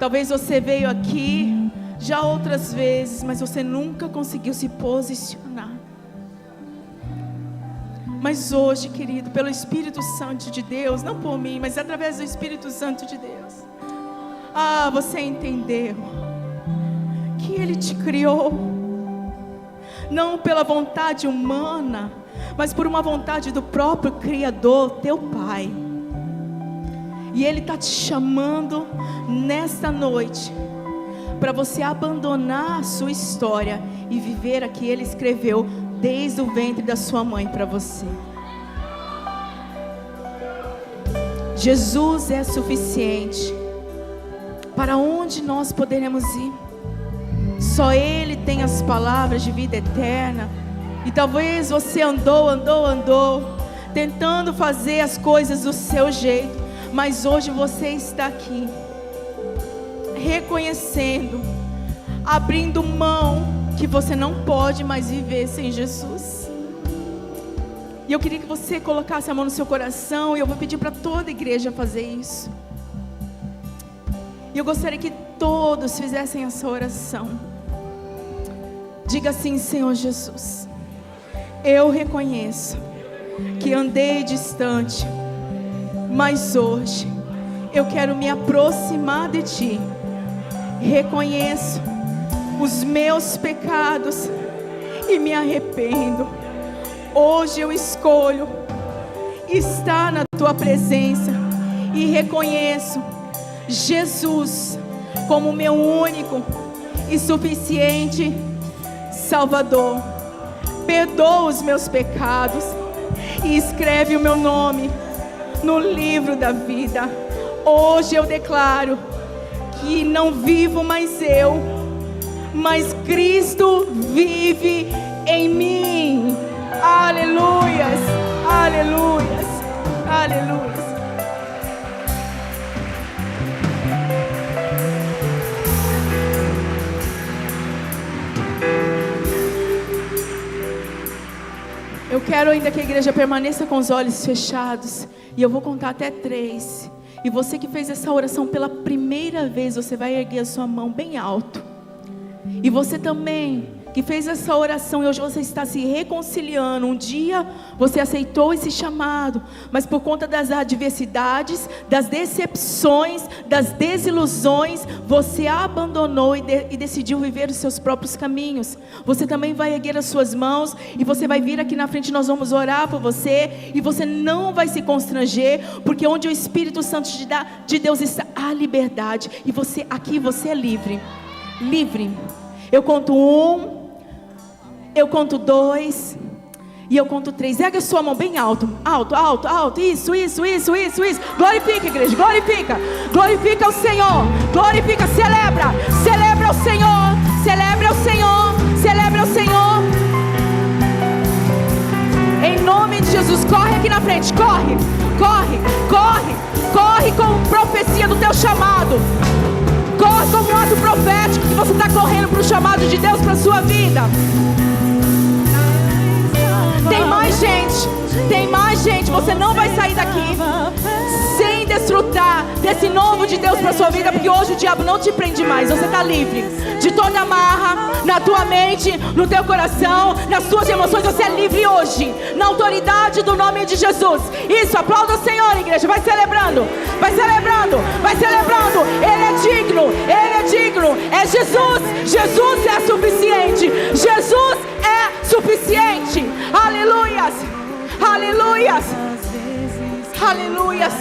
Talvez você veio aqui já outras vezes, mas você nunca conseguiu se posicionar. Mas hoje, querido, pelo Espírito Santo de Deus, não por mim, mas através do Espírito Santo de Deus, você entendeu que Ele te criou, não pela vontade humana, mas por uma vontade do próprio Criador, teu Pai. E Ele está te chamando nesta noite para você abandonar a sua história e viver a que Ele escreveu desde o ventre da sua mãe para você. Jesus é suficiente. Para onde nós poderemos ir? Só Ele tem as palavras de vida eterna. E talvez você andou, tentando fazer as coisas do seu jeito, mas hoje você está aqui, reconhecendo, abrindo mão, que você não pode mais viver sem Jesus. E eu queria que você colocasse a mão no seu coração, e eu vou pedir para toda a igreja fazer isso. E eu gostaria que todos fizessem essa oração. Diga assim: Senhor Jesus, eu reconheço que andei distante, mas hoje eu quero me aproximar de Ti. Reconheço os meus pecados e me arrependo. Hoje eu escolho estar na Tua presença e reconheço Jesus como meu único e suficiente Salvador. Perdoa os meus pecados e escreve o meu nome no livro da vida. Hoje eu declaro que não vivo mais eu, mas Cristo vive em mim. Aleluias, aleluias, aleluias. Eu quero ainda que a igreja permaneça com os olhos fechados. E eu vou contar até 3. E você que fez essa oração pela primeira vez, você vai erguer a sua mão bem alto. E você também que fez essa oração e hoje você está se reconciliando. Um dia você aceitou esse chamado, mas por conta das adversidades, das decepções, das desilusões, você abandonou e decidiu viver os seus próprios caminhos. Você também vai erguer as suas mãos e você vai vir aqui na frente, nós vamos orar por você. E você não vai se constranger, porque onde o Espírito Santo de Deus está, há liberdade. E você aqui, você é livre. Livre. Eu conto 1, eu conto 2 e eu conto 3. Erga a sua mão bem alto. Alto, alto, alto. Isso. Glorifica, igreja, glorifica. Glorifica o Senhor. Glorifica, celebra. Celebra o Senhor. Celebra o Senhor. Celebra o Senhor. Em nome de Jesus, corre aqui na frente. Corre, corre, corre. Corre com profecia do teu chamado. Corre como um ato profético que você está correndo para o chamado de Deus para a sua vida. Tem mais gente gente, você não vai sair daqui sem desfrutar desse novo de Deus para sua vida, porque hoje o diabo não te prende mais. Você está livre de toda amarra na tua mente, no teu coração, nas tuas emoções. Você é livre hoje, na autoridade do nome de Jesus. Isso, aplauda o Senhor, igreja. Vai celebrando, vai celebrando, vai celebrando. Ele é digno, Ele é digno. É Jesus, Jesus é suficiente. Jesus é suficiente. Aleluias, aleluias, aleluias.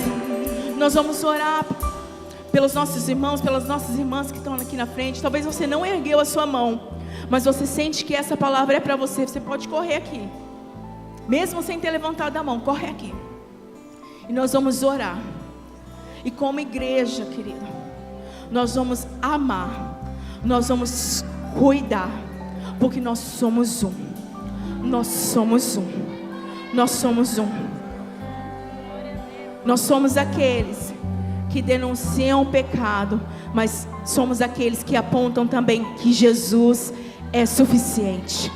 Nós vamos orar pelos nossos irmãos, pelas nossas irmãs que estão aqui na frente. Talvez você não ergueu a sua mão, mas você sente que essa palavra é para você. Você pode correr aqui, mesmo sem ter levantado a mão. Corre aqui. E nós vamos orar. E como igreja, querida, nós vamos amar, nós vamos cuidar, porque nós somos um. Nós somos um. Nós somos um. Nós somos aqueles que denunciam o pecado, mas somos aqueles que apontam também que Jesus é suficiente.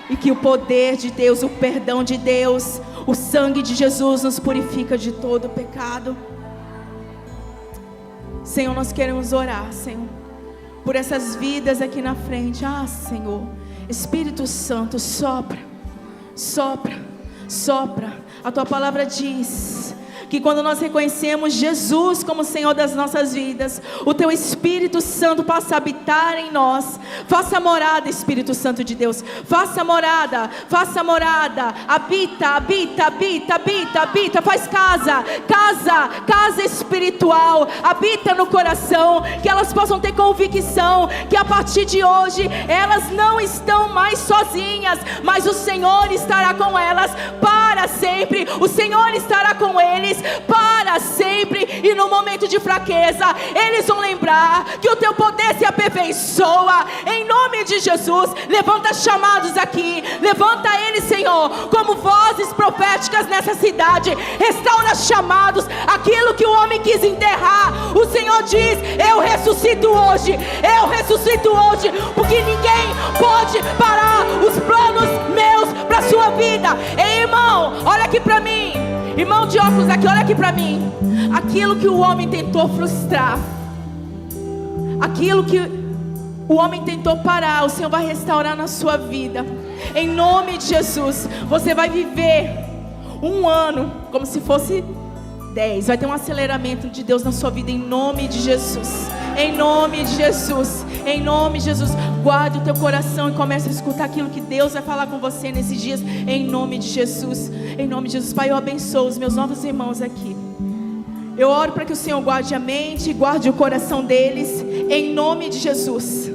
E que o poder de Deus, o perdão de Deus, o sangue de Jesus nos purifica de todo o pecado. Senhor, nós queremos orar, Senhor, por essas vidas aqui na frente. Ah, Senhor, Espírito Santo, sopra, sopra, sopra. A Tua palavra diz que quando nós reconhecemos Jesus como Senhor das nossas vidas, o Teu Espírito Santo passa a habitar em nós. Faça morada, Espírito Santo de Deus. Faça morada, faça morada. Habita, habita, habita, habita, habita. Faz casa, casa, casa espiritual. Habita no coração, que elas possam ter convicção que a partir de hoje elas não estão mais sozinhas, mas o Senhor estará com elas para sempre. O Senhor estará com eles para sempre. E no momento de fraqueza eles vão lembrar que o Teu poder se aperfeiçoa. Em nome de Jesus, levanta chamados aqui, levanta eles, Senhor, como vozes proféticas nessa cidade. Restaura chamados, aquilo que o homem quis enterrar. O Senhor diz: eu ressuscito hoje, eu ressuscito hoje, porque ninguém pode parar os planos meus para sua vida. Ei, irmão, olha aqui para mim. Irmão de óculos aqui, olha aqui para mim. Aquilo que o homem tentou frustrar, aquilo que o homem tentou parar, o Senhor vai restaurar na sua vida. Em nome de Jesus, você vai viver um ano como se fosse 10. Vai ter um aceleramento de Deus na sua vida, em nome de Jesus. Em nome de Jesus, em nome de Jesus. Guarde o teu coração e comece a escutar aquilo que Deus vai falar com você nesses dias, em nome de Jesus. Em nome de Jesus. Pai, eu abençoo os meus novos irmãos aqui. Eu oro para que o Senhor guarde a mente, guarde o coração deles, em nome de Jesus.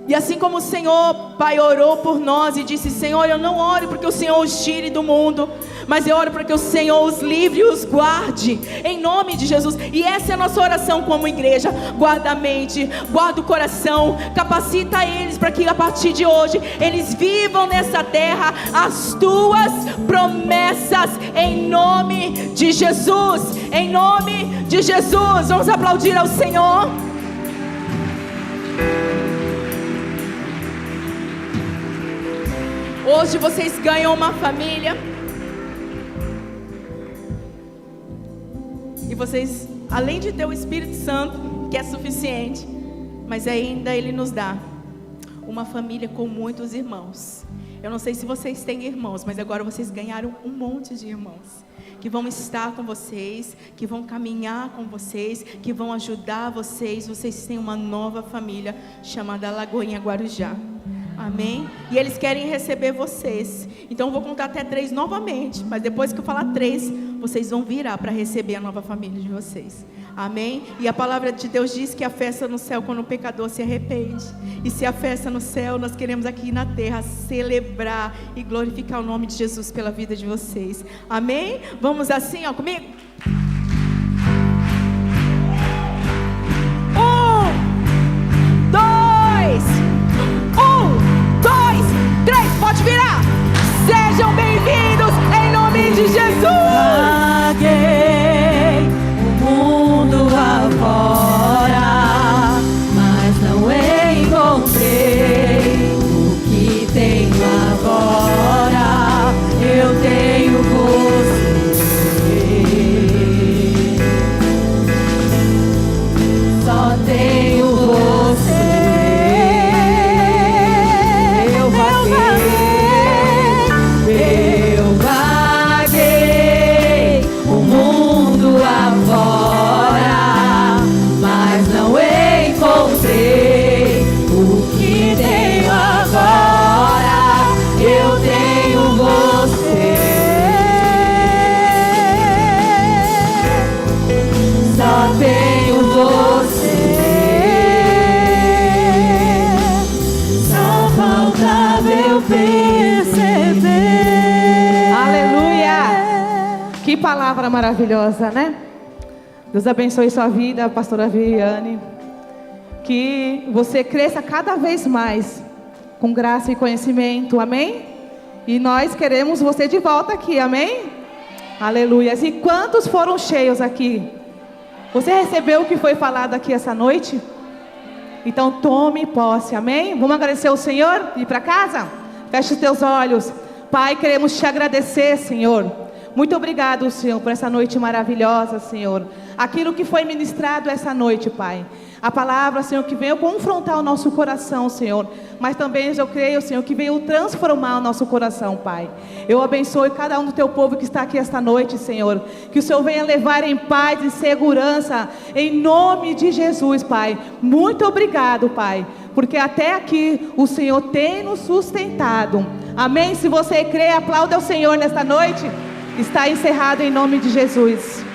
E assim como o Senhor, Pai, orou por nós e disse: Senhor, eu não oro porque o Senhor os tire do mundo, mas eu oro para que o Senhor os livre e os guarde, em nome de Jesus. E essa é a nossa oração como igreja. Guarda a mente, guarda o coração, capacita eles para que a partir de hoje eles vivam nessa terra as Tuas promessas, em nome de Jesus. Em nome de Jesus. Vamos aplaudir ao Senhor. Hoje vocês ganham uma família. E vocês, além de ter o Espírito Santo, que é suficiente, mas ainda Ele nos dá uma família com muitos irmãos. Eu não sei se vocês têm irmãos, mas agora vocês ganharam um monte de irmãos que vão estar com vocês, que vão caminhar com vocês, que vão ajudar vocês. Vocês têm uma nova família chamada Lagoinha Guarujá. Amém? E eles querem receber vocês. Então eu vou contar até 3 novamente, mas depois que eu falar 3, vocês vão virar para receber a nova família de vocês. Amém? E a palavra de Deus diz que a festa no céu quando o pecador se arrepende. E se a festa no céu, nós queremos aqui na terra celebrar e glorificar o nome de Jesus pela vida de vocês. Amém? Vamos assim, ó, comigo? 1, 2, 3, pode virar. Sejam bem-vindos em nome de Jesus. Vaguei o mundo afora, mas não encontrei o que tenho agora. Eu tenho você. palavra maravilhosa, né? Deus abençoe sua vida, pastora Viviane. Que você cresça cada vez mais com graça e conhecimento, amém? E nós queremos você de volta aqui, amém? Aleluia. E quantos foram cheios aqui? Você recebeu o que foi falado aqui essa noite? Então tome posse, amém? Vamos agradecer ao Senhor e ir para casa? Feche os teus olhos. Pai, queremos te agradecer, Senhor. Muito obrigado, Senhor, por essa noite maravilhosa, Senhor. Aquilo que foi ministrado essa noite, Pai. A palavra, Senhor, que veio confrontar o nosso coração, Senhor. Mas também eu creio, Senhor, que veio transformar o nosso coração, Pai. Eu abençoe cada um do teu povo que está aqui esta noite, Senhor. Que o Senhor venha levar em paz e segurança, em nome de Jesus, Pai. Muito obrigado, Pai. Porque até aqui o Senhor tem nos sustentado. Amém? Se você crê, aplauda o Senhor nesta noite. Está encerrado em nome de Jesus.